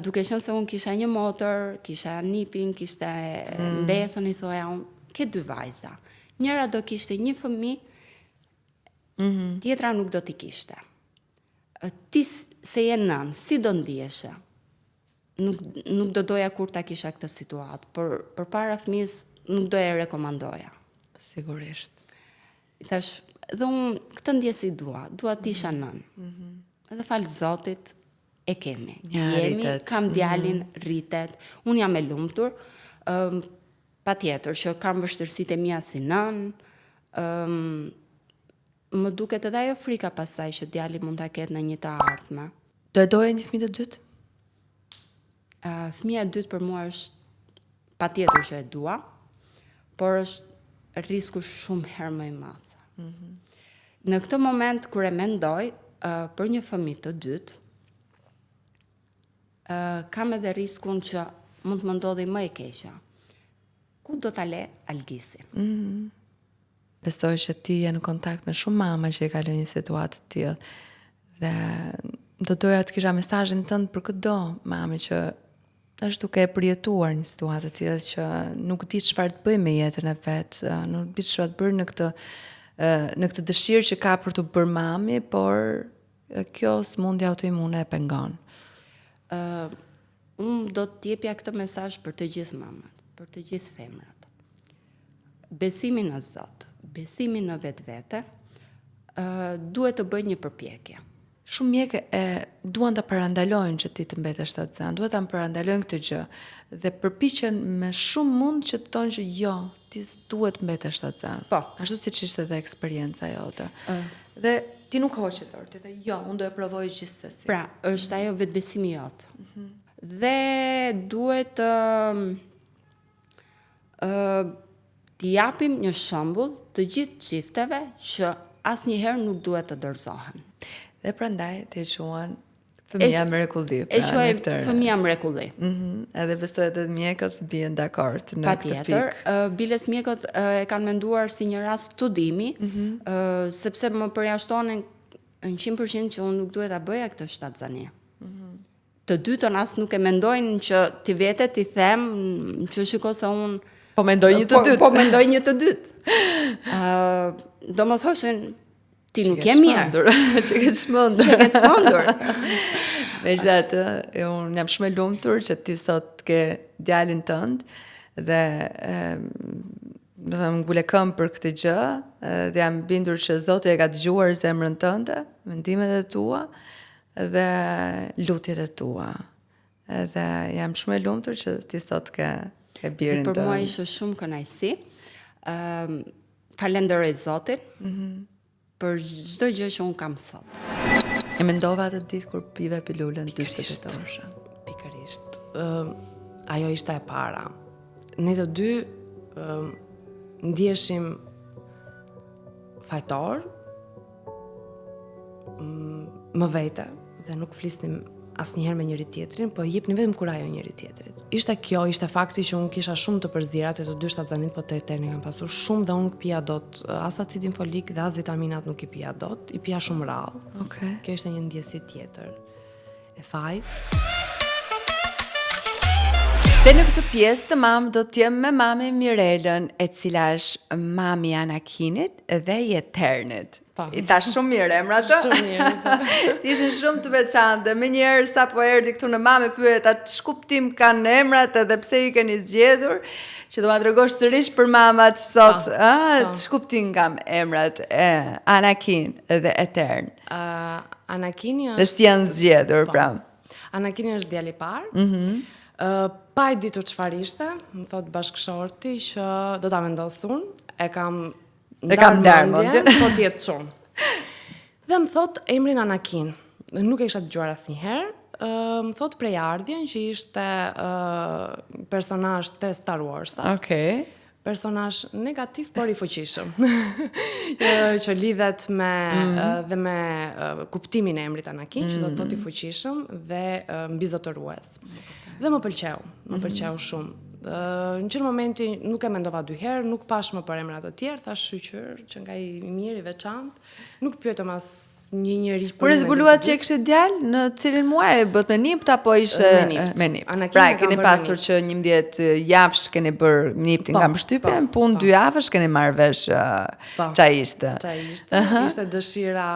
Duke qenë se unë kisha një motor, kisha nipin, kishte mbesën, i thoja unë, ke dy vajza. Njëra do kishte një fëmijë, tjetra nuk do t'i kishte. Ti se je nën, si do ndiheshe? Nuk do doja kur ta kisha këtë situatë, por përpara fëmijës nuk doja e rekomandoja. Sigurisht. I thash, dhe unë këtë ndjesi dua të isha nën. Edhe falë Zotit e kemi. Kam djalin, rritet, unë jam e lumtur, patjetër që kam vështirësitë e mia si nën, më duket edhe ajo frika pasaj që djali mund ta ketë në një të ardhme. Do e doje një fëmijë të dytë? Fëmija e dytë për mua është patjetër që e dua, por është risku shumë herë më i madh. Në këtë moment kur e mendoj për një fëmijë të dytë, kam edhe riskun që mund të më ndodhi më e keqja. Ku do ta le Algisi? Besoj që ti je në kontakt me shumë mama që e kalojnë një situatë të tillë. Dhe do doja të kisha mesazhin tënd për çdo mame që është duke e përjetuar një situatë të tillë që nuk di çfarë të bëjë me jetën e vet, nuk di çfarë të bëjë në këtë dëshirë që ka për të bërë mami, por kjo sëmundje autoimune e pengon. Unë do të jepja këtë mesazh për të gjithë mamat, për të gjithë femrat. Besimi në Zot, besimi në vetvete, duhet të bëjë një përpjekje. Shumë mjekë duan të parandalojnë që ti të mbetesh të zënë, duhet të parandalojnë këtë gjë dhe përpiqen me shumë mund që të thonë që jo, ti duhet mbetesh të zënë. Po. Ashtu siç ishte edhe eksperienca jote. Dhe ti nuk hoqe dorë, ti the jo, unë do e provoj gjithsesi. Pra, është ajo vetbesimi jot. Dhe duhet t'i japim një shembull të gjithë çifteve që asnjëherë nuk duhet të dorëzohen. Dhe prandaj të quhen fëmija mrekulli. E quajmë fëmija mrekulli. Edhe besoj edhe mjekët bien dakord në këtë pikë. Patjetër, biles mjekët e kanë menduar si një rast studimi, sepse më përjashtonin në 100% që unë nuk duhet ta bëja këtë shtatzani. të dytën as nuk e mendojnë që ti vete ti them që shiko se unë Po mendoj një të dytë. Po mendoj një të dytë. Do më thoshin ti nuk je mirë. Që ke çmendur. Që ke çmendur. Megjithatë, unë jam shumë e lumtur që ti sot ke djalin tënd dhe do të them ngule këmbë për këtë gjë, dhe jam bindur që Zoti e ka dëgjuar zemrën tënde, mendimet e tua dhe lutjet e tua. Dhe jam shumë e lumtur që ti sot ke birin tënd. Për mua ishte shumë kënaqësi. Falenderoj Zotin për çdo gjë që unë kam sot. E mendova atë ditë kur pive pilulën 48 orë. Pikërisht. Ajo ishte e para. Ne të dy ndjeshim fajtor, më vete, dhe nuk flisnim asnjëherë me njëri tjetrin, po jepnin vetëm kurajo njëri tjetrit. Ishte fakti që unë kisha shumë të përzirat e të dy shtatzanit, po të eterni kam pasur shumë dhe unë nuk pija dot as acidin folik dhe as vitaminat nuk i pija dot, i pija shumë rrallë. Okay. Kjo ishte një ndjesi tjetër. E 5. Dhe në këtë pjesë të mamë do t'jem me mami Mirelën, e cila është mami Anakinit dhe Eternit. I ta shumë mirë emra të. Shumë mirë. Ishin shumë të veçantë. Me njerë sa po erdi këtu në mami pyet atë shkuptim kanë emrat edhe pse i keni zgjedhur, që do ma tregosh sërish për mamat sot. Shkuptim kam emrat Anakin dhe Etern. Anakini është... Dhe si janë zgjedhur, pra. Anakini është djali i parë. Pa e ditur çfarë ishte, më thot bashkëshorti që do ta vendos unë, e kam ndarë mendjen, po t'jetë çunë. Dhe më thot emrin Anakin. Nuk e kisha dëgjuar asnjëherë. Më thot prej ardhjen që ishte personazh të Star Wars. Okej. Personazh negativ por i fuqishëm. Që lidhet me dhe me kuptimin e emrit Anakin, që do të thotë i fuqishëm dhe mbizotërues. Dhe më pëlqeu shumë. Në qënë momenti nuk e mendova dy herë, nuk pash më për emrat të tjerë, thash shqyr, që nga i mirë, i veçantë, nuk pyetëm as një njeri për Por e zbuluat që e kështë djalë, në cilin muaj, bët me nipt, apo ishte me nipt? Pra, keni pasur që 11 javësh keni bërë niptin nga përshtypjen, pun 2 javësh keni marrë vesh qa ishte. Ishte dëshira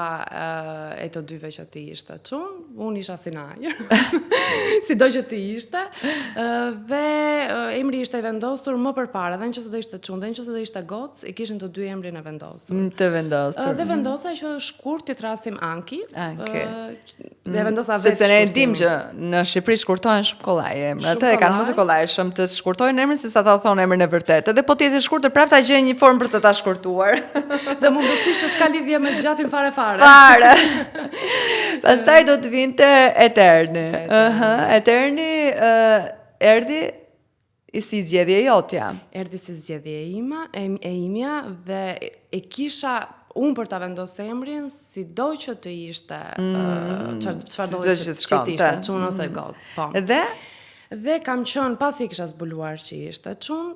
e të dyve që ti ishte çun, unë isha si najër, si do që ti ishte, dhe emri ishte i vendosur më përpara, dhe nëse do ishte çun, dhe nëse do ishte gocë, i kishin të dy emrin e vendosur. Të vendosur. Dhe vendosa që shkurt i thrasim Anki. Dhe vendosa vetë. Sepse ne e dim që në Shqipëri shkurtohen shumë kollaje emrat, e kanë më të kollajshëm të shkurtojnë emrin se sa ta thonë emrin e vërtetë. Dhe po ti je shkurtër prapë ta gjej një formë për të ta shkurtuar. Dhe mundësisht që s'ka lidhje me gjatin fare. Fare. Pastaj do të vinte Eterni. Eterni erdhi si zgjedhje jotja. Erdhi si zgjedhje e imja dhe e kisha unë për ta vendosur emrin, si do që të ishte, çfarë do që të ishte, çun ose gocë, po. Dhe kam qenë, pasi kisha zbuluar që ishte çun,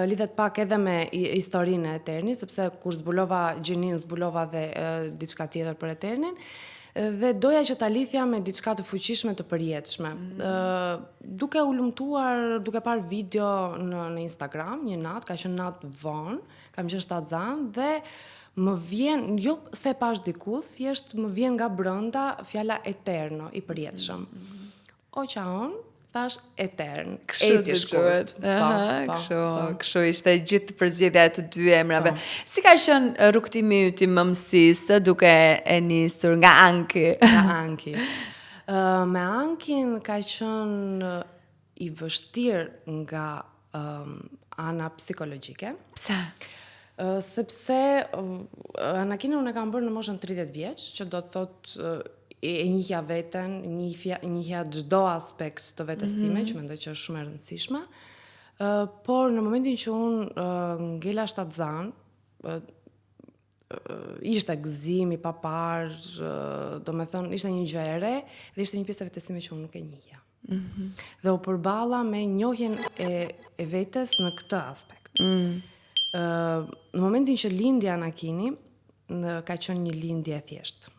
lidhet pak edhe me historinë e Eternin, sepse kur zbulova gjinin, zbulova dhe diçka tjetër për Eternin, dhe doja që ta lidhja me diçka të fuqishme të përjetshme. Duke u lumtuar, duke parë video në Instagram, një natë, ka qenë natë vonë, kam qenë shtatzan dhe më vjen, jo se pash diku, thjesht më vjen nga brenda fjala eterno, i përjetshëm. Oqaon, thash etern, eti shkurt. Kështu ishte gjithë përzgjedhja e të dy emrave. Si ka qenë rrugtimi yt i mëmësisë duke e nisur nga Anki? Nga Anki. Me Ankin ka qenë i vështirë nga ana psikologjike. Pse? Sepse Anakinin unë e kam bërë në moshën 30 vjeç, që do të thotë e njihja veten, njihja çdo aspekt të vetes time, që mendoj që është shumë e rëndësishme. Por në momentin që unë ngela shtatzan, ishte gëzim i papar, domethënë ishte një gjë e re dhe ishte një pjesë e vetes time që unë nuk e njihja. Dhe u përballa me njohjen e vetes në këtë aspekt. Në momentin që lindi Anakini, ka qenë një lindje e thjeshtë.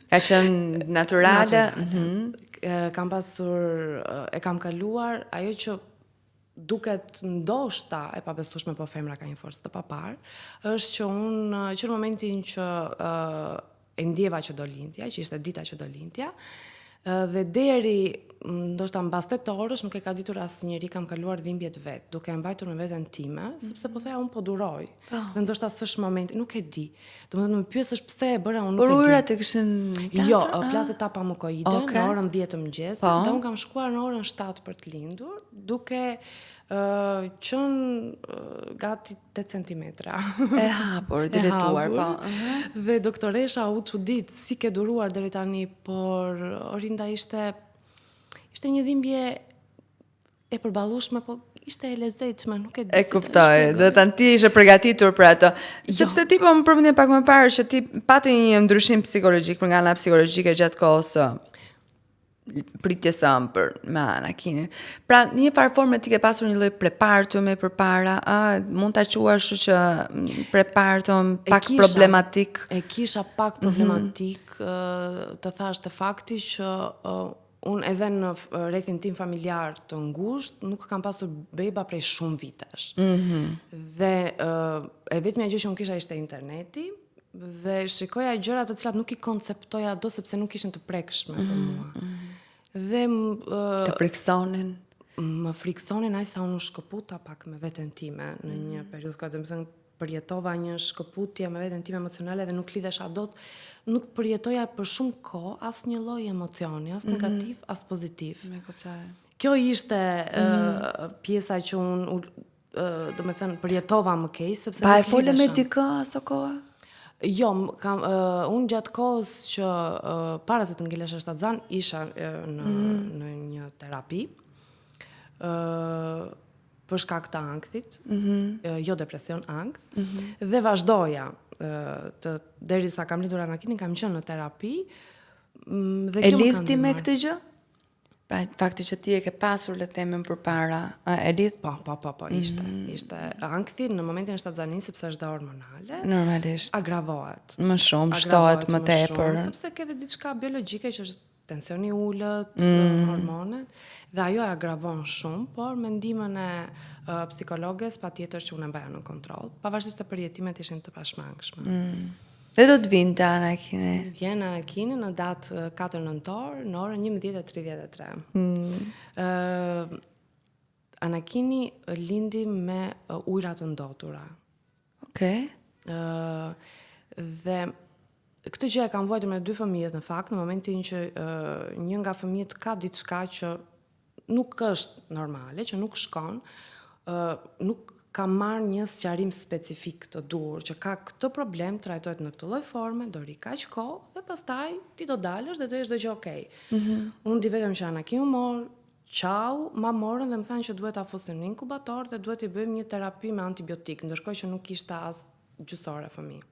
Ka qenë naturale? Kam pasur, e kam kaluar, ajo që duket ndoshta e pabesueshme, po femra ka një forcë të papar, është që unë, që në momentin që e ndjeva që do lindja, që ishte dita që do lindja, dhe deri ndoshta mbas 8 orësh nuk e ka ditur asnjëri, kam kaluar dhimbjet vet, duke e mbajtur me veten time, sepse po theja unë po duroj. Dhe ndoshta s'është momenti, nuk e di. Domethënë më pyesësh pse e bëra, unë nuk e di. Por urat e kishin plasur? Jo, plaset tapa mukoide në orën 10 të mëngjesit, dhe unë kam shkuar në orën 7 për të lindur, duke qënë gati 8 centimetra. E hapur, diretuar, po. Dhe doktoresha u çudit si ke duruar deri tani, por Orinda ishte një dhimbje e përballueshme, po ishte e lezetshme, nuk e di. E kuptoj, do të ti ishe përgatitur për ato. Sepse ti po më përmendje pak më parë që ti pati një ndryshim psikologjik për nga ana psikologjike gjatë kohës pritjes së ëmbël me Anakinin. Pra, në një farë forme ti ke pasur një lloj prepartume përpara, mund ta quash që prepartum pak problematik. E kisha pak problematik, të thash të fakti që unë edhe në rrethin tim familjar të ngushtë nuk kam pasur beba prej shumë vitesh. Dhe e vetmja gjë që unë kisha ishte interneti, dhe shikoja gjëra të cilat nuk i konceptoja do sepse nuk ishin të prekshme për mua. Dhe të friksonin. Më friksonin aq sa unë shkëputa pak me veten time në një periudhë, ka domethënë përjetova një shkëputje me veten time emocionale dhe nuk lidhesha dot, nuk përjetoja për shumë kohë asnjë lloj emocioni, as negativ, as pozitiv. Me kuptoj. Kjo ishte pjesa që unë domethënë përjetova më keq sepse pa e folë me dikë aso kohë? Jo, unë gjatë kohës që para se të ngelesha shtatzan, isha në një terapi për shkak të ankthit, jo depresion, ankth, dhe vazhdoja derisa kam lindur Anakinin, kam qenë në terapi. Dhe e lidhti me këtë gjë? Pra, fakti që ti e ke pasur, le të themi, përpara, e lidh? Po, ishte ankthi në momentin e shtatzanisë, sepse është hormonale. Normalisht. Agravohet. Më shumë, shtohet më tepër. Sepse ke edhe diçka biologjike që është tensioni ullët, hormonet, dhe ajo e agravon shumë, por mendimin e psikologes patjetër që unë e mbaja në kontroll, pavarësisht të përjetimet ishin të pashmangshme. Dhe do të vinte Anakini? Vjen Anakini në datë 4 nëntor, në orën 11:33. Anakini lindi me ujëra të ndotura. Okej. Dhe këtë gjë e kam vuajtur me 2 fëmijët në fakt, në momentin që një nga fëmijët ka diçka që nuk është normale, që nuk shkon, nuk ka marrë një sqarim specifik të dur, që ka këtë problem, trajtohet në këtë lloj forme, do ri kaq kohë, dhe pastaj ti do dalësh dhe do jesh çdo gjë okay. Unë di vetëm që Anakin u mor, çau, ma morën dhe më thanë që duhet ta fusim në inkubator dhe duhet i bëjmë një terapi me antibiotik, ndërkohë që nuk ishte as gjysore fëmijë.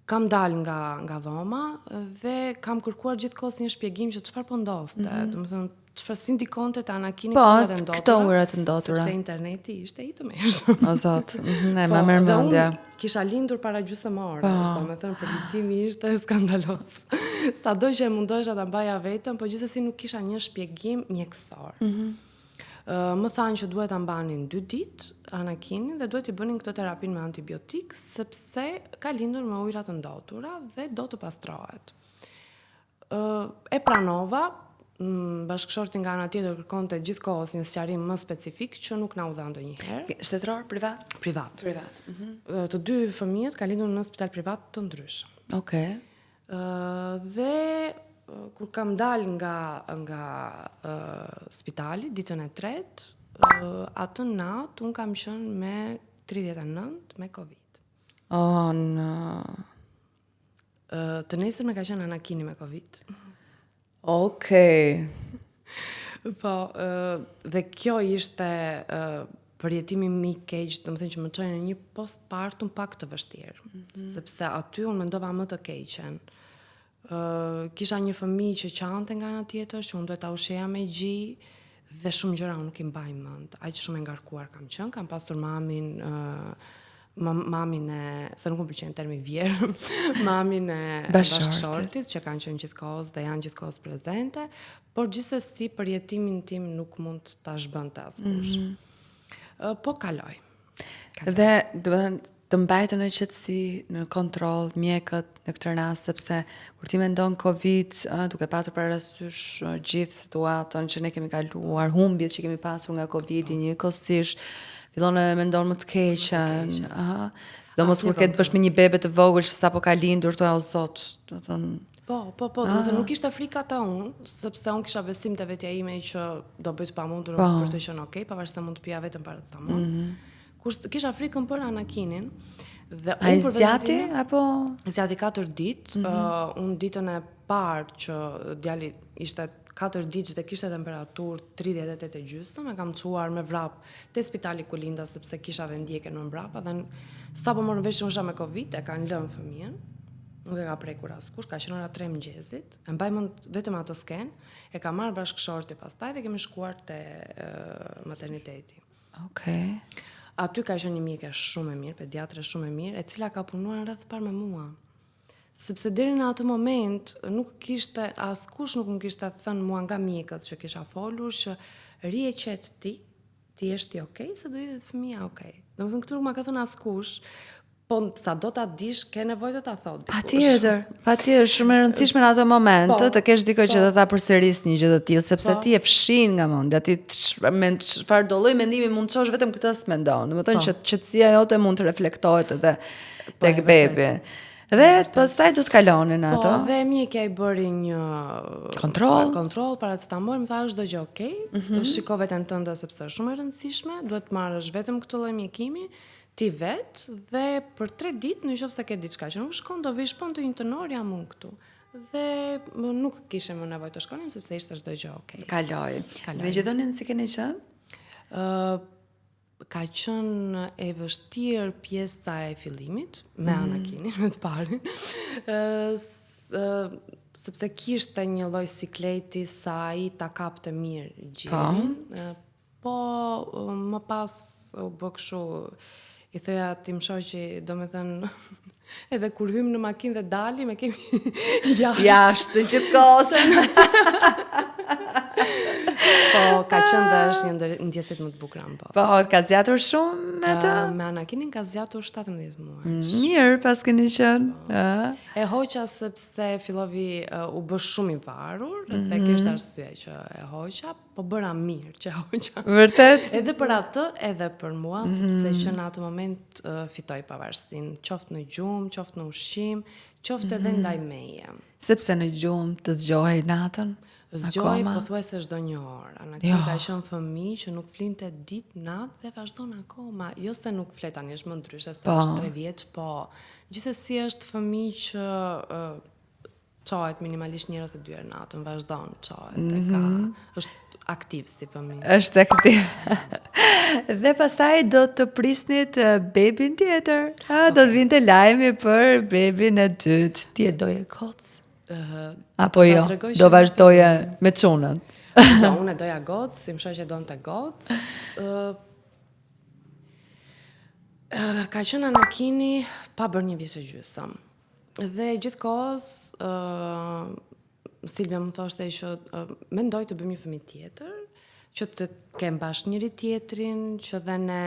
Kam dalë nga dhoma dhe kam kërkuar gjithkohës një shpjegim që çfarë po ndodhte, domethënë çfarë si ndikonte te Anakini këto ujëra të ndotura. Sepse interneti ishte i tmeshëm. O zot, ne më merr mendja. Kisha lindur para gjysmë ore, domethënë përjitimi ishte skandalos. Sado që e mundohesha ta mbaja veten, po gjithsesi nuk kisha një shpjegim mjekësor. Më thanë që duhet ta mbanin 2 ditë Anakinin dhe duhet i bënin këtë terapinë me antibiotik sepse ka lindur me ujëra të ndotura dhe do të pastrohet. E pranova. Bashkëshorti nga ana tjetër kërkonte gjithkohës një sqarim më specifik që nuk na u dha ndonjëherë. Shtetëror, privat? Privat. Të 2 fëmijët ka lindur në spital privat të ndryshëm. Okej. Dhe kur kam dalë nga spitali ditën e tretë, atë natë un kam qenë me 39 me Covid. Oh no. Të nesër me ka qenë Anakini me Covid. Okej. Po, dhe kjo ishte përjetimi më i keq, domethënë që më çoi në një postpartum pak të vështirë, sepse aty unë mendova më të keqen. Kisha një fëmijë që qante nga ana tjetër, që unë duhet ta ushqeja me gji dhe shumë gjëra unë nuk i mbaj mend. Aq shumë e ngarkuar kam qenë, kam pasur mamin mamin e, se nuk më pëlqen termi vjerë, mamin e bashkëshortit, që kanë qenë gjithkohës dhe janë gjithkohës prezente, por gjithsesi për jetimin tim nuk mund ta zhbënte askush. Po kaloj. Dhe të mbajtën në qetësi, në kontroll, mjekët në këtë rast, sepse kur ti mendon Covid, duke patur parasysh gjithë situatën që ne kemi kaluar, humbjet që kemi pasur nga Covidi njëkohësisht, fillon e mendon më të keqen. Sidomos kur ke të bësh me një bebe të vogël që sapo ka lindur, thua o Zot, do të thënë. Po, do të thënë nuk ishte frika te unë, sepse unë kisha besim te vetja ime që do bëj të pamundur për të qenë okay, pavarësisht se mund të pija vetëm paracetamol. Kur kisha frikën për Anakinin dhe ai zgjati apo zgjati 4 ditë, unë ditën e parë që djali ishte 4 ditë dhe kishte temperaturë 38.5, e kam çuar me vrap te spitali ku linda sepse kisha dhe ndjekën më mbrapa dhe sapo morën vesh që isha me Covid, e kanë lënë fëmijën. Nuk e ka prekur askush, ka qenë ora 3 mëngjesit. E mbaj mend vetëm atë sken, e ka marrë bashkëshorti pastaj dhe kemi shkuar te materniteti. Okej. Aty ka qenë një mjeke shumë e mirë, pediatre shumë e mirë, e cila ka punuar rreth parë me mua. Sepse deri në atë moment nuk kishte askush nuk më kishte thënë mua nga mjekët që kisha folur që rije qet ti je ti okay, se do jetë fëmia okay. Domethënë këtu nuk ma ka thënë askush. Po sa do ta dish, ke nevojë të ta thotë dikush. Patjetër, shumë e rëndësishme në ato momente të kesh dikoj që do ta përsërisë një gjë të tillë, sepse ti e fshin nga mendja, ti me çfarë do lloj mendimi mund të çosh vetëm këtë s'mendon. Domethënë që qetësia jote mund të reflektohet edhe tek bebi. Dhe pastaj do të kalonin ato. Po, dhe mjekja i bëri një kontroll paracetamol, më tha çdo gjë okay. Shiko veten tënde sepse është shumë e rëndësishme, duhet të marrësh vetëm këtë lloj mjekimi. Ti vetë dhe për 3 ditë në qoftë se ke diçka që nuk shkon, do vi shpon të një tenor jam unë këtu. Dhe nuk kishim nevojë të shkonim sepse ishte çdo gjë okay. Kaloj. Megjithatë si keni qenë? Ka qenë e vështirë pjesa e fillimit me Anakinin, me të parin. Sepse kishte një lloj sikleti sa ai ta kapte mirë gjirin. Po më pas u bë kështu. I thoja tim shoqi, do me thënë, edhe kur hym në makinë dhe dalim, e kemi jashtë gjithkohën. Po, ka qenë dhe është një ndër ndjesit më të bukura në botë. Po, ka zgjatur shumë me të? Me Anakinin ka zgjatur 17 muaj. Mirë, pas keni qenë. E hoqa sepse fillovi u bë shumë i varur, dhe kishte arsye që e hoqa, po bëra mirë që e hoqa. Vërtet? Edhe për atë, edhe për mua, sepse që në atë moment fitoj pavarësinë, qoftë në gjumë, qoftë në ushqim, qoftë edhe ndaj meje. Sepse në gjumë të zgjohej natën? Zgjoj pothuajse çdo një orë. Anakini ka qenë fëmijë që nuk flinte ditë natë dhe vazhdon akoma. Jo se nuk flet tani, është më ndryshe, se është 3 vjeç, po gjithsesi është fëmijë që çohet minimalisht një herë ose 2 herë natën, vazhdon çohet, është aktiv si fëmijë. Është aktiv. Dhe pastaj do të prisnit bebin tjetër. Do të vinte lajmi për bebin e dytë. Ti e doje kocë? Apo jo, do vazhdoje me çunën. Jo, unë e doja gocë, si më shoqë donte gocë. Ka qenë Anakini pa bërë 1 vjeç e gjysmë. Dhe gjithkohës Silvia më thoshte që mendoj të bëjmë një fëmijë tjetër, që të kem bashkë njëri tjetrin, që dhe ne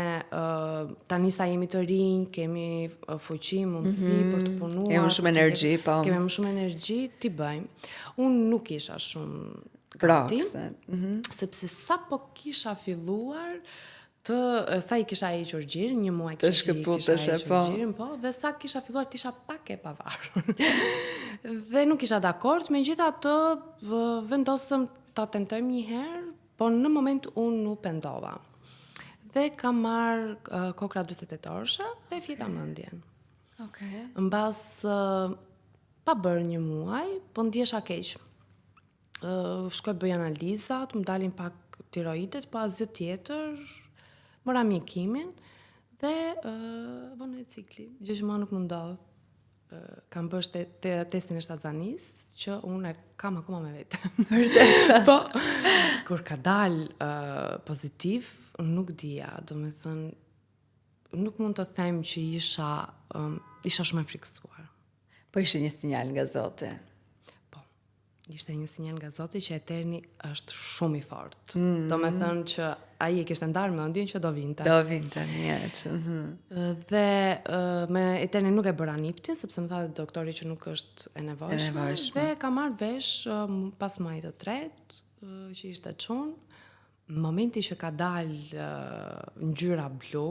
tani sa jemi të rinj, kemi fuqi, mundësi për të punuar. Kemi më shumë energji, po. Kemi më shumë energji, ti bëjmë. Unë nuk isha shumë gati, sepse sa po kisha filluar sa i kisha hequr gjirin, 1 muaj kisha hequr gjirin, po, dhe sa kisha filluar të isha pak e pavarur. Dhe nuk isha dakord, megjithatë vendosëm ta tentojmë një herë, po në moment unë nuk pendova. Dhe kam marrë kokra 48 orësha dhe fjeta mendjen. Okay. Mbas pa bërë 1 muaj, po ndjesha keq. Shkoj bëj analizat, më dalin pak tiroidet, pa asgjë tjetër, mëra mjekimin dhe vënë cikli. Gjë që mua nuk më ndodh. Kam bërë testin e shtatzanis, që unë e kam akoma me vete. Po, kur ka dal pozitiv, nuk dija, do me thënë, nuk mund të them që isha shumë e frikësuar. Po ishte një sinjal nga Zoti. Po, ishte një sinjal nga Zoti që Eterni është shumë i fortë. Do me thënë që ai e kishte ndarë mendjen që do vinte. Do vinte në jetë. Dhe me Eterni nuk e bëra niptin, sepse më tha doktori që nuk është e nevojshme. Dhe ka marrë vesh pas muajit të tretë, që ishte çun, në momenti që ka dalë ngjyra blu,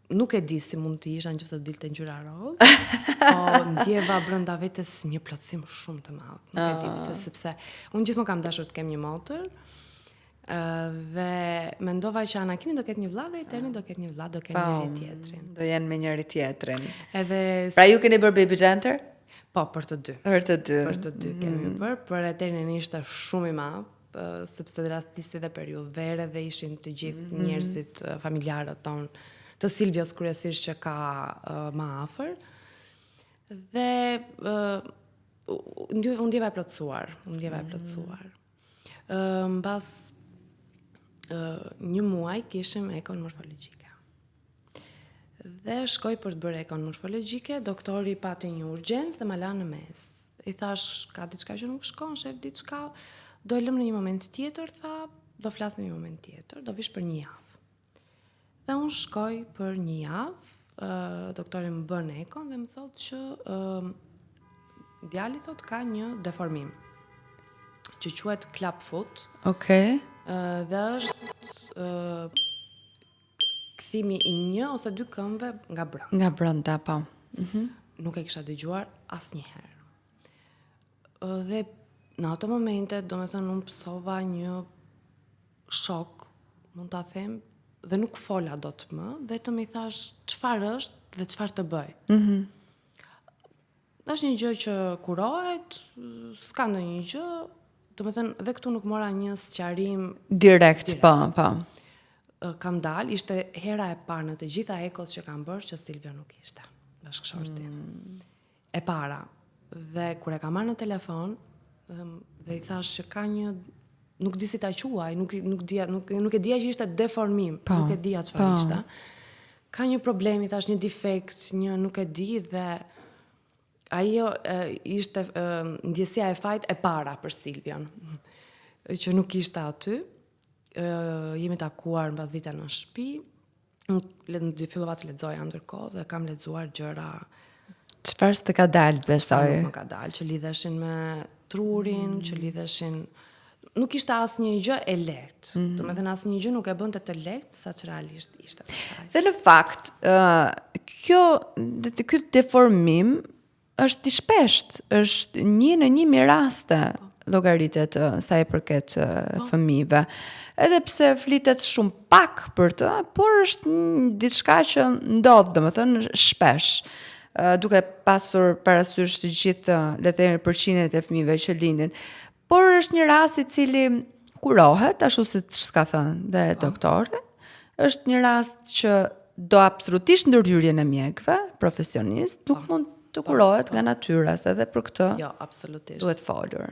nuk e di si mund të isha nëse dilte ngjyra roz, po ndjeva brenda vetes një plotësim shumë të madh. Nuk e di pse, sepse unë gjithmonë kam dashur të kem një motër, dhe mendova që Anakini do ketë një vëlla dhe Eterni do ketë një vëlla, do kenë njëri tjetrin. Do jenë me njëri tjetrin. Pra ju keni bërë baby gender? Po, për të dy. Për të dy kemi bërë, për Eternin ishte shumë i madh, sepse rastisi dhe periudhë vere dhe ishin të gjithë njerëzit familjarët tonë të Silvios kryesisht që ka më afër. Dhe unë ndjeva e plotësuar. Mbas një muaj kishim ekon morfologjike. Dhe shkoj për të bërë ekon morfologjike, doktori pati një urgjencë dhe ma la në mes. I thash, ka diçka që nuk shkon, shef diçka, do e lëm në një moment tjetër, tha, do flas në një moment tjetër, do vish për një javë. Dhe unë shkoj për një javë, doktori më bën ekon dhe më thot që djali thot ka një deformim, që quhet clubfoot. Okej. Dhe është kthimi i një ose dy këmbëve nga brenda. Nga brenda, po. Nuk e kisha dëgjuar asnjëherë. Dhe në ato momente, do me thënë, unë pësova një shok, mund ta them, dhe nuk fola dot më, vetëm i thash çfarë është dhe çfarë të bëj. Është një gjë që kurohet, s'ka ndonjë gjë, do me thënë, dhe këtu nuk mora një sqarim direkt. Po. Kam dalë, ishte hera e parë në të gjitha ekot që kam bërë që Silvia nuk ishte bashkëshorti. E para. Dhe kur e kam marrë në telefon, dhe i thash që ka një, nuk di si ta quaj, nuk e dija që ishte deformim, nuk e dija çfarë ishte. Ka një problem, i thash një defekt, një nuk e di, dhe ajo ishte ndjesia e fajt e para për Silvian, që nuk ishte aty. Jemi takuar mbas dite në shtëpi. Unë fillova të lexoja ndërkohë dhe kam lexuar gjëra. Çfarë s'të ka dalë, besoj? Nuk më ka dalë, që lidheshin me trurin, që lidheshin... Nuk ishte asnjë gjë e lehtë. Do me thënë asnjë gjë nuk e bënte të lehtë sa që realisht ishte. Dhe në fakt, ky deformim është i shpeshtë, është një në 1.000 raste llogaritet sa i përket fëmijëve. Edhe pse flitet shumë pak për të, por është diçka që ndodh, domethënë shpesh, duke pasur parasysh të gjithë, le të themi, përqindjet e fëmijëve që lindin. Por është një rast i cili kurohet, ashtu siç ka thënë dhe doktori. Është një rast që do absolutisht ndërhyrjen e mjekëve, profesionist, nuk mund të kurohet nga natyra, edhe për këtë. Jo, absolutisht. Duhet folur.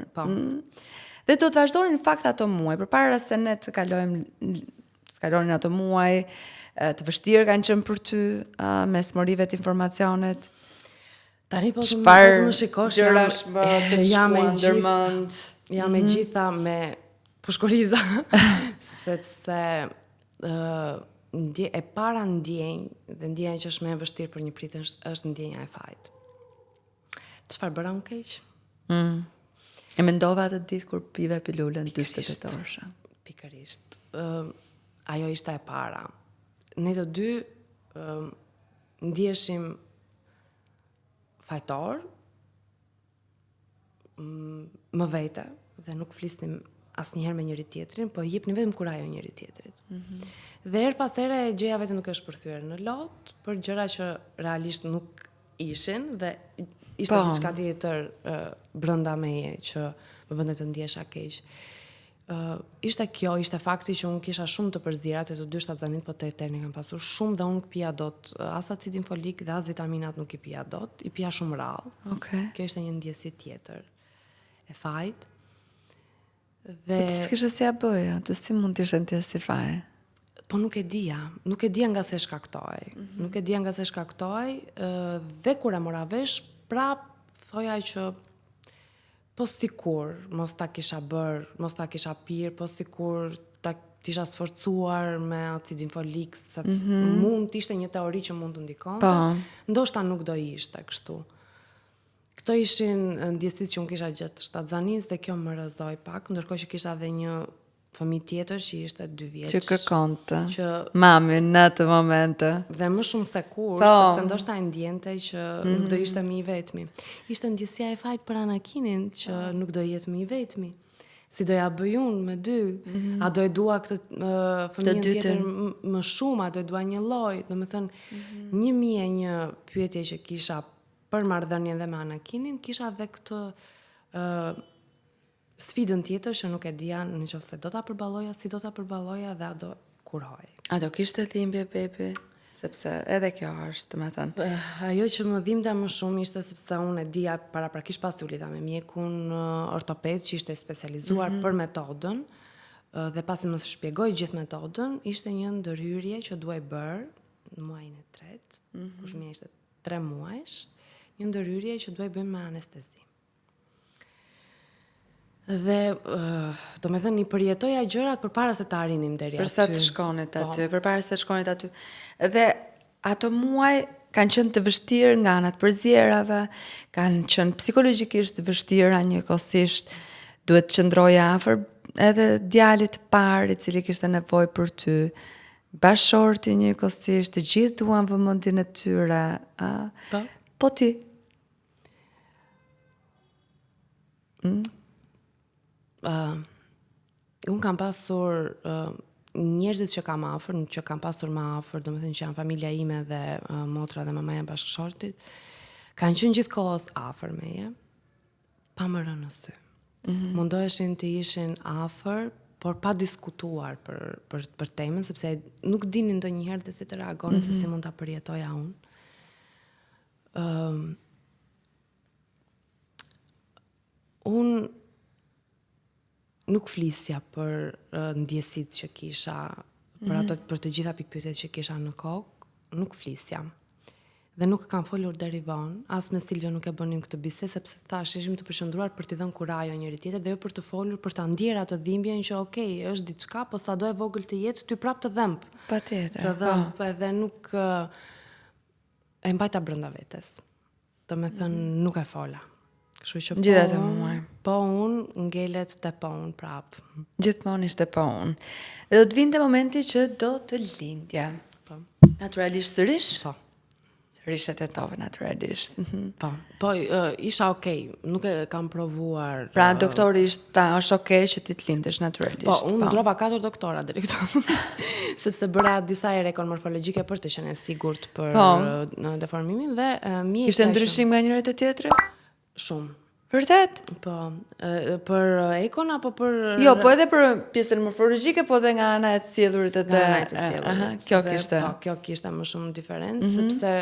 Dhe do të vazhdojnë në fakt ato muaj, përpara se ne të kalojnë ato muaj, të vështirë kanë qenë për ty mes morive të informacionet. Tani po të më shikosh, jam e gjitha me pushkoriza, sepse e para ndjenjë, dhe ndjenja që është më e vështirë për një pritë është ndjenja e fajt. Çfarë bëra unë keq? E mendova atë ditë kur pive pilulën 48 orë. Pikërisht. Ajo ishte e para. Ne të dy ndjeshim fajtor, më vete, dhe nuk flisnim asnjëherë me njëri tjetrin, po jepnim vetëm kurajo njëri tjetrit. Dhe her pas here gjëja vetëm nuk është përthyer në lot, për gjëra që realisht nuk ishin, dhe ishte diçka tjetër brenda meje që më bënte të ndjesha keq. Ishte fakti që unë kisha shumë të përzirat e të dy shtatzanit, po të Eterni kam pasur shumë, dhe unë nuk pija dot as acidin folik dhe as vitaminat nuk i pija dot, i pija shumë rrallë. Kjo ishte një ndjesi tjetër e fajt. Dhe të s'kishe si a bëja, të si mund t'ishe ndjesi faj? Po nuk e dija nga se shkaktoj. Nuk e dija nga se shkaktoj, dhe kur e mora vesh, prap thoja që po sikur mos ta kisha bërë, mos ta kisha pirë, po sikur ta tisha sforcuar me acidin folik, se mund t'ishte një teori që mund të ndikonte, ndoshta nuk do ishte kështu. Këto ishin ndjesitë që unë kisha gjatë shtatzanis dhe kjo më rrëzoi pak, ndërkohë që kisha edhe një fëmijë tjetër që ishte 2 vjeç. Që kërkonte. Që mamin në atë moment. Dhe më shumë se kur, sepse ndoshta e ndjente që nuk do ishte më i vetmi. Ishte ndjesia e fajt për Anakinin që nuk do jetë më i vetmi. Si do ja bëj unë me 2? A do e dua këtë fëmijën tjetër më shumë, a do e dua një lloj? Domethënë, 1001 pyetje që kisha për marrëdhënien dhe me Anakinin, kisha edhe këtë sfidën tjetër që nuk e dija nëse do ta përballoja, si do ta përballoja dhe a do kuroj. A do kishte dhimbje bebi? Sepse edhe kjo është, me thënë. Ajo që më dhimbte më shumë ishte sepse unë e dija paraprakisht pas u lidha me mjekun ortoped që ishte specializuar për metodën, dhe pasi më shpjegoi gjithë metodën, ishte një ndërhyrje që duhej bërë në muajin e 3, kur fëmia ishte 3 muajsh, një ndërhyrje që duhej bëjmë me anestezi. Dhe, do me thënë, i përjetoja gjërat përpara se të arrinim deri aty. Përsa të shkonit aty, përpara se të shkonit aty. Dhe ato muaj kanë qenë të vështirë nga anët përzierave, kanë qenë psikologjikisht të vështira njëkohësisht, duhet të qëndroja afër edhe djalit parë, i cili kishte nevojë për ty, bashorti njëkohësisht, të gjithë duan vëmendjen e tyre. Po ti? Unë kam pasur njerëzit që kam afër, që kam pasur më afër, domethënë që janë familja ime dhe motra dhe mamaja e bashkëshortit, kanë qenë gjithkohës afër meje, pa më rënë në sy. Mundoheshin të ishin afër, por pa diskutuar për temën, sepse nuk dinin ndonjëherë dhe si të reagonin se si mund ta përjetoja unë. Unë nuk flisja për ndjesitë që kisha, për të gjitha pikpyetjet që kisha në kokë, nuk flisja. Dhe nuk kam folur deri vonë, as me Silvio nuk e bënim këtë bisedë, sepse thash ishim të përshëndruar për t'i dhënë kurajo njëri tjetër dhe jo për të folur, për ta ndjerë atë dhimbjen që okej, është diçka, po sado e vogël të jetë, ty prap të dhëmb. Patjetër. Të dhëmb, edhe nuk e mbajta brenda vetes. Domethënë nuk e fola. Kështu që po unë ngelet te po unë prap. Gjithmonë ishte po unë. Dhe do të vinte momenti që do të lindje. Po. Naturalisht sërish? Po. Sërish e tentove naturalisht. Po. Po isha okay, nuk e kam provuar. Pra doktori është okay që ti të lindesh naturalisht. Po, unë ndrova 4 doktora deri këtu. Sepse bëra disa rekon morfologjike për të qenë sigurt për deformimin dhe mjekja. Ishte ndryshim nga njëra te tjetra? Shumë. Vërtet? Po, për ekon apo për... Jo, po edhe për pjesën morfologjike, po edhe nga ana e të sjelljurit Nga ana e të sjelljurit. Kjo kishte. Po, kjo kishte më shumë diferencë, sepse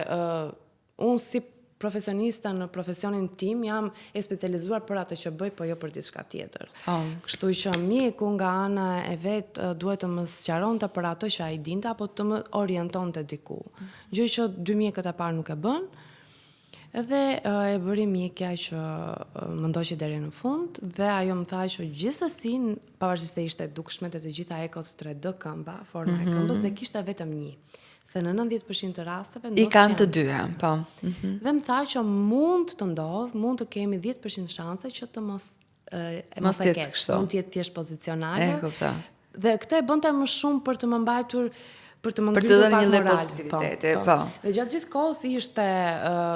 unë si profesionista në profesionin tim jam e specializuar për atë që bëj, po jo për diçka tjetër. Kështu që mjeku nga ana e vet duhet të më sqaronte për atë që ai dinte apo të më orientonte diku. Gjë që 2 mjekët e parë nuk e bën. Edhe e bëri mjekja që më ndoqi deri në fund dhe ajo më tha që gjithsesi, pavarësisht se ishte dukshme të gjitha ekot 3D këmba, forma e këmbës dhe kishte vetëm një. Se në 90% të rasteve i kanë të dyja, po. Dhe më tha që mund të ndodh, mund të kemi 10% shanse që të mos e kesh, mund të jetë thjesht pozicionale. E kuptoj. Dhe këtë e bënte më shumë për të më mbajtur për të më ngritur pak një lloj moral. pozitiviteti, po. Dhe gjatë gjithë kohës ishte,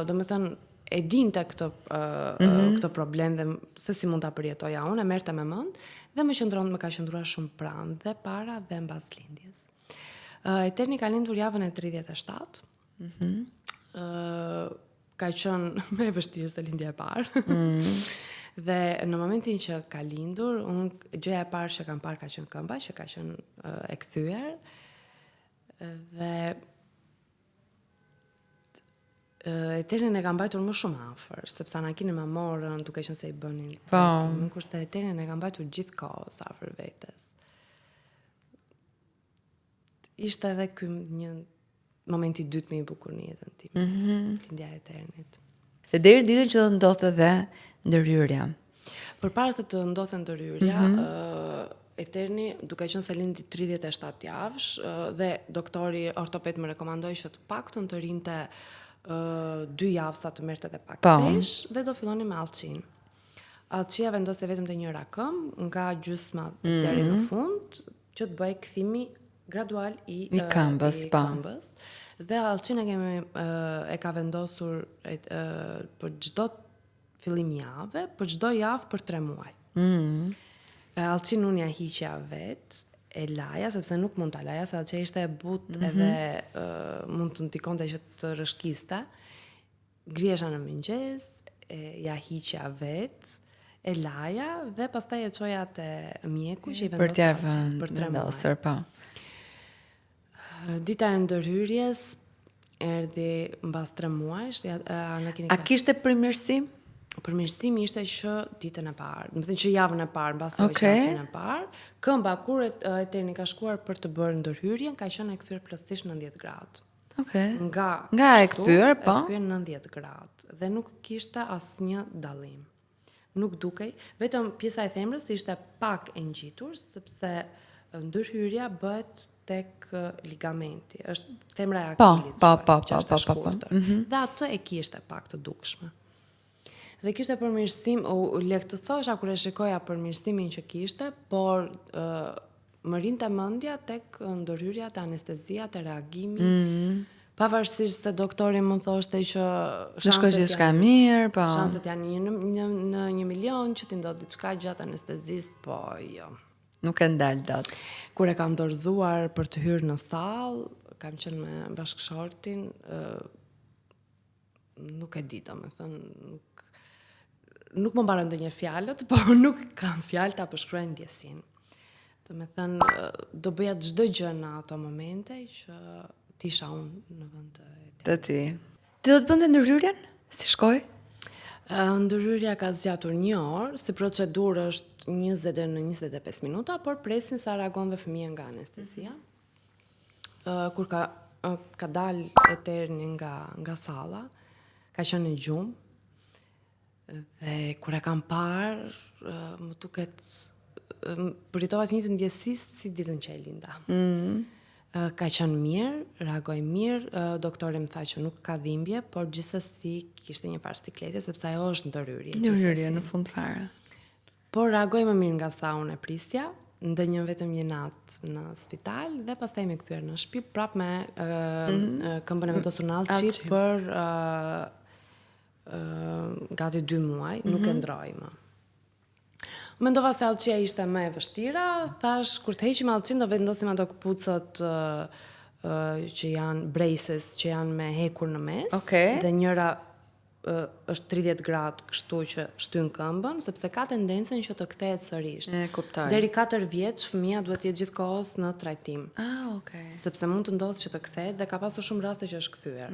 domethënë, e dinte këtë problem dhe se si mund ta përjetoja unë, e merrte me mend dhe më ka qëndruar shumë pranë dhe para dhe mbas lindjes. Eterni ka lindur javën e 37. Ka qenë më e vështirë se lindja e parë. Dhe në momentin që ka lindur, gjëja e parë që kam parë ka qenë këmba, që ka qenë e kthyer. Dhe Eternin e kam mbajtur më shumë afër, sepse Anakinin më morën duke qenë se i bënin trajtim, kurse Eternin e kam mbajtur gjithkohës afër vetes. ishte edhe ky një momenti i dytë më i bukur në jetën time. Lindja e Eternit. Dhe deri ditën që do të ndodhte edhe ndërhyrja. Përpara se të ndodhte ndërhyrja, Eterni, duke qenë se lindi 37 javësh, dhe doktori ortoped më rekomandoi që të paktën të rinte 2 javë sa të merrte edhe pak pesh dhe do filloni me allçin. Allçia vendoste vetëm te njëra këmbë nga gjysma deri në fund, që të bëj kthimi gradual i këmbës. Dhe allçin e ka vendosur për çdo fillim jave, për çdo javë për 3 muaj. Allçin unë ja hiqja vet, e laja, sepse nuk mund ta laja, se allçia ishte e butë edhe mund të ndikonte që të rrëshkiste. Ngriesha në mëngjes, ja hiqja vet, e laja dhe pastaj e çoja te mjeku që i vendoste allçin për 3 muaj. Dita e ndërhyrjes erdhi mbas 3 muajsh. A kishte përmirësim? Përmirësimi ishte që ditën e parë, më thënë që javën e parë, mbasi që e parë, këmba kur Eterni ka shkuar për të bërë ndërhyrjen, ka qenë e kthyer plotësisht 90 gradë. Nga e kthyer, po. E kthyer 90 gradë dhe nuk kishte asnjë dallim. Nuk dukej, vetëm pjesa e themrës ishte pak e ngjitur, sepse ndërhyrja bëhet tek ligamenti, është themra e akilit. Dhe atë e kishte pak të dukshme. Dhe kishte përmirësim, u lehtësohesha kur e shikoja përmirësimin që kishte, por më rinte mendja tek ndërhyrja, te anestezia, te reagimi. Pavarësisht se doktori më thoshte që shanset janë në 1.000.000 që t'i ndodhë diçka gjatë anestezisë, po jo. Nuk e ndal dot. Kur e kam dorëzuar për të hyrë në sallë, kam qenë me bashkëshortin, nuk e di, domethënë, nuk më mbaron ndonjë fjalët, por nuk kam fjalë ta përshkruaj ndjesinë. Domethënë, do bëja çdo gjë në ato momente që tisha unë në vend të ti. Ti do të bënte ndërhyrjen? Si shkoi? Ndërhyrja ka zgjatur 1 orë, si procedurë është 20 deri në 25 minuta, por presin sa reagon dhe fëmia nga anestezia. Kur ka dalë Eterni nga salla, ka qenë në gjumë. Dhe kur e kam parë, më duket përitova të njëjtën ndjesi si ditën që e linda. Ka qenë mirë, reagoi mirë, doktori më tha që nuk ka dhimbje, por gjithsesi kishte një farë sikletje sepse ajo është ndërhyrje. Ndërhyrje në fund fare. Por reagoi më mirë nga sa unë e prisja, ndënjëm vetëm një natë në spital dhe pastaj më kthyer në shtëpi prapë me këmbën e vendosur në allçit për gati 2 muaj, nuk e ndroi më. Mendova se allçia ishte më e vështira, thash kur të heqim allçin do vendosim ato këpucët që janë braces, që janë me hekur në mes, dhe njëra është 30 gradë, kështu që shtyn këmbën, sepse ka tendencën që të kthehet sërish. Deri 4 vjeç fëmia duhet të jetë gjithkohës në trajtim. Sepse mund të ndodhë që të kthehet dhe ka pasur shumë raste që është kthyer.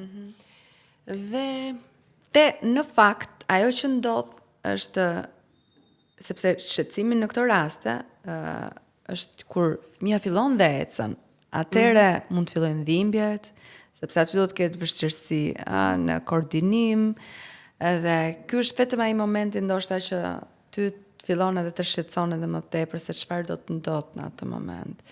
Dhe në fakt, ajo që ndodh është, sepse shqetësimi në këto raste është kur fëmia fillon dhe ecën, atëre mund të fillojnë dhimbjet, sepse aty do të ketë vështirësi në koordinim, edhe ky është vetëm ai momenti ndoshta që ty të fillon edhe të shqetëson edhe më tepër se çfarë do të ndodhë në atë moment.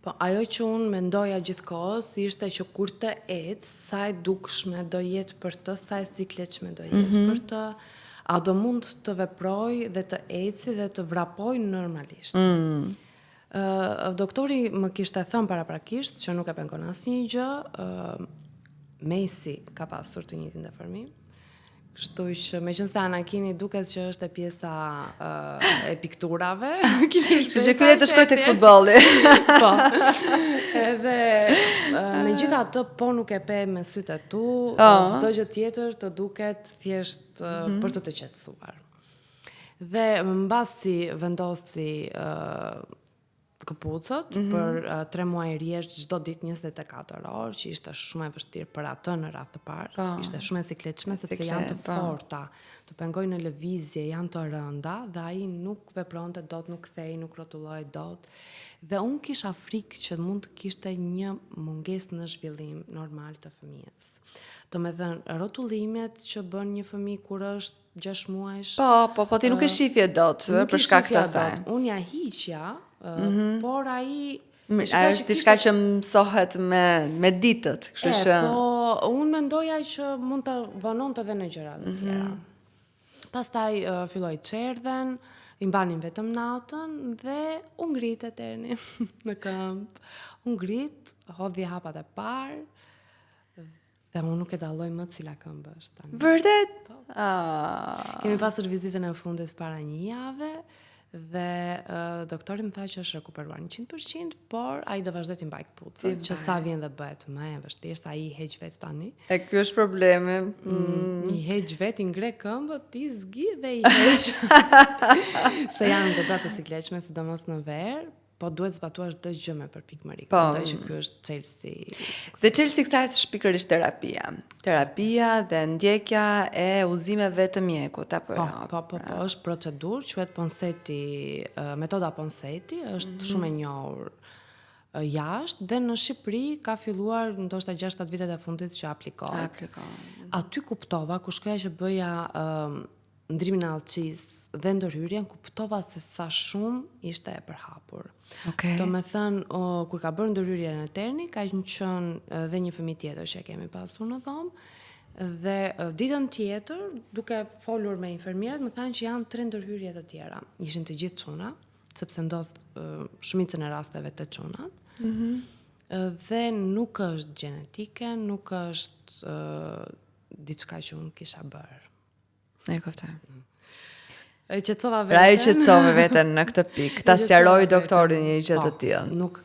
Po, ajo që unë mendoja gjithkohës ishte që kur të ecë, sa e dukshme do jetë për të, sa e sikletshme do jetë për të, a do mund të veproj dhe të eci dhe të vrapoj normalisht. Doktori më kishte thënë paraprakisht që nuk e pengon asnjë gjë, Messi ka pasur të njëjtin deformim. Kështu që meqense Anakini duket që është e pjesa e pikturave, kishim shpresë që ky të shkojë tek futbolli. Po. Edhe megjithatë po nuk e pe me sytë e tu, çdo gjë tjetër të duket thjesht për të qetësuar. Dhe mbasi vendosi këpucët për 3 muaj rjesht çdo ditë 24 orë, që ishte shumë e vështirë për atë në radhë të parë. Ishte shumë e sikletshme sepse janë të forta, të pengojnë në lëvizje, janë të rënda dhe ai nuk vepronte dot, nuk kthej, nuk rrotulloi dot. Dhe unë kisha frikë që mund të kishte një mungesë në zhvillim normal të fëmijës. Domethënë rrotullimet që bën një fëmijë kur është 6 muajsh. Po, ti nuk e shifje dot për shkak të asaj. Unë ja hiqja, por ai është diçka që mësohet me ditët, kështu që po unë mendoja që mund të vononte edhe në gjëra të tjera. Pastaj filloi çerdhen, i mbanin vetëm natën dhe u ngrit Eterni në këmbë. U ngrit, hodhi hapat e parë. Dhe unë nuk e dalloj më cila këmbë është tani. Vërtet? Kemi pasur vizitën e fundit para 1 jave dhe doktori më tha që është rekuperuar 100%, por ai do vazhdoj t'i mbaj këpucën, që sa vjen dhe bëhet më e vështirë, sa ai heq vet tani. E ky është problemi. I heq vet, i ngre këmbët, i zgi dhe i heq. Se janë goxha të sikletshme, sidomos në verë. Po duhet zbatuar çdo gjë me përpikmëri. Mendoj që ky është çelësi i suksesit. Dhe çelësi kësaj është pikërisht terapia. Terapia dhe ndjekja e udhëzimeve të mjekut apo jo. Po, është procedurë, quhet Ponseti, metoda Ponseti, është shumë e njohur jashtë dhe në Shqipëri ka filluar ndoshta 6-7 vitet e fundit që aplikohet. Aty kuptova kur shkoja që bëja ndrimin e allçisë dhe ndërhyrjen, kuptova se sa shumë ishte e përhapur. Do me thënë, kur ka bërë ndërhyrjen e Eterni, ka qenë dhe një fëmijë tjetër që e kemi pasur në dhomë, dhe ditën tjetër, duke folur me infermierët, më thanë që janë 3 ndërhyrje të tjera. Ishin të gjithë çuna, sepse ndodh shumicën e rasteve të çunat. Dhe nuk është gjenetike, nuk është diçka që unë kisha bërë. E kuptoj. E qetësova veten. Pra e qetësove veten në këtë pikë. Ta sqaroi doktorin një gjë të tillë. Nuk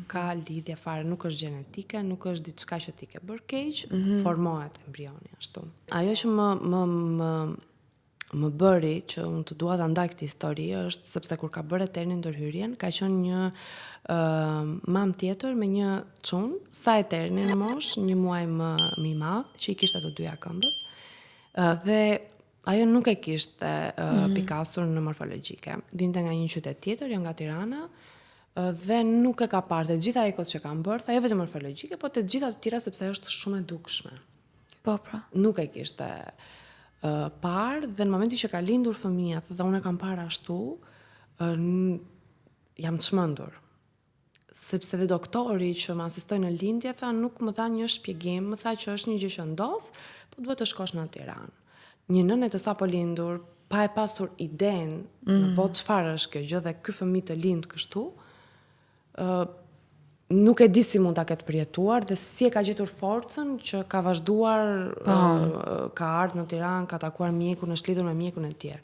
ka lidhje fare, nuk është gjenetike, nuk është diçka që ti ke bërë keq, formohet embrioni ashtu. Ajo që më bëri që unë të dua ta ndaj këtë histori është sepse kur ka bërë Eterni ndërhyrjen, ka qenë një mam tjetër me një çun, sa Eterni në moshë, 1 muaj më i madh, që i kishte të dyja këmbët. Dhe ajo nuk e kishte pikasur në morfologjike. Vinte nga një qytet tjetër, jo nga Tirana, dhe nuk e ka parë të gjitha ekot që kanë bërë, jo vetëm morfologjike, po të gjitha të tjera sepse është shumë e dukshme. Po, pra. Nuk e kishte parë dhe në momentin që ka lindur fëmia dhe unë e kam parë ashtu, jam çmendur. Sepse dhe doktori që më asistoi në lindje tha nuk më dha një shpjegim, më tha që është një gjë që ndodh, po duhet të shkosh në Tiranë. Një nënë të sapo lindur, pa e pasur idenë në po çfarë është kjo gjë dhe ky fëmijë të lind kështu, nuk e di si mund ta ketë përjetuar dhe si e ka gjetur forcën që ka vazhduar, ka ardhur në Tiranë, ka takuar mjekun, është lidhur me mjekun e tjerë.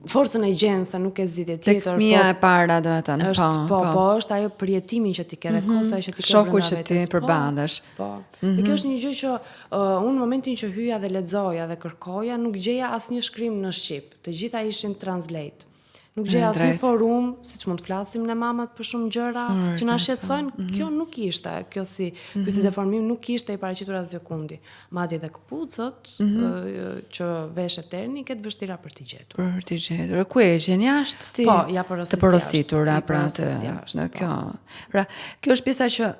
Forcën e gjen se nuk e zgjidhje tjetër. Fëmia e para, domethënë. Po, është ajo përjetimin që ti ke dhe kosta që ti ke shoku që ti përballesh. Po. Dhe kjo është një gjë që unë në momentin që hyja dhe lexoja dhe kërkoja, nuk gjeja asnjë shkrim në shqip. Të gjitha ishin translate. Nuk gjeja asnjë forum, siç mund të flasim ne mamat për shumë gjëra që na shqetësojnë, kjo nuk ishte, kjo si pyetje të formim nuk ishte i paraqitur asgjë kundi. Madje edhe këpucët që vesh Eterni ketë vështira për t'i gjetur. Për t'i gjetur. Ku e gjen jashtë si? Po, ja të porositura pra të. Kjo. Pra, kjo është pjesa që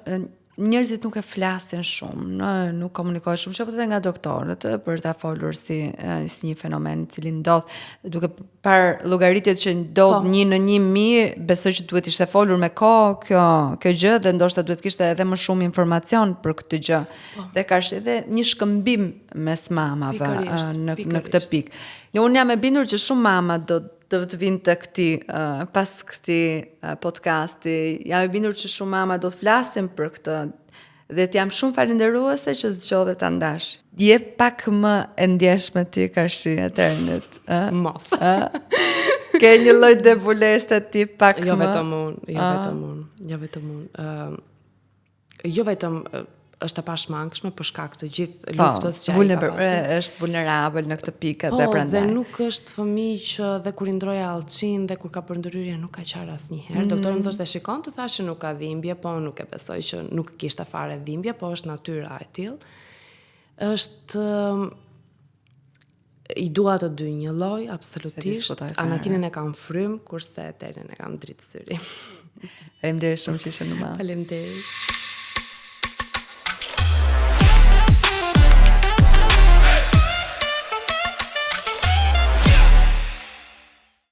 njerëzit nuk e flasin shumë, nuk komunikojnë shumë, qoftë edhe nga doktorët për ta folur si një fenomen i cili ndodh, duke parë llogaritjet që ndodh 1 në 1000, besoj që duhet ishte folur me kohë kjo gjë dhe ndoshta duhet kishte edhe më shumë informacion për këtë gjë. Dhe ka edhe një shkëmbim mes mamave në këtë pikë. Unë jam e bindur që shumë mama do të vinë të këti, pas këti podcasti, jam e bindur që shumë mama do të flasim për këtë, dhe t'jam shumë falenderuese që zgjodhe ta ndash. Je pak më e ndjeshme ti karshi Eternit. Mos. Ke një lloj debulese ti pak më. Jo vetëm unë. Jo vetëm është e pashmangshme për shkak të gjithë luftës që ai ka pasur. Është vulnerabël në këtë pikë Po, dhe prandaj. dhe nuk është fëmijë që dhe kur i ndroi allçin dhe kur ka bërë ndryrje nuk ka qarë asnjëherë. Doktori më thoshte shikon, të thashë nuk ka dhimbje, po nuk e besoj që nuk kishte fare dhimbje, po është natyra e tillë. Është i dua të dy një lloj absolutisht. Anakinën e kam frym kurse Etelin e kam dritë syri. Faleminderit shumë që ishe në ma. Faleminderit.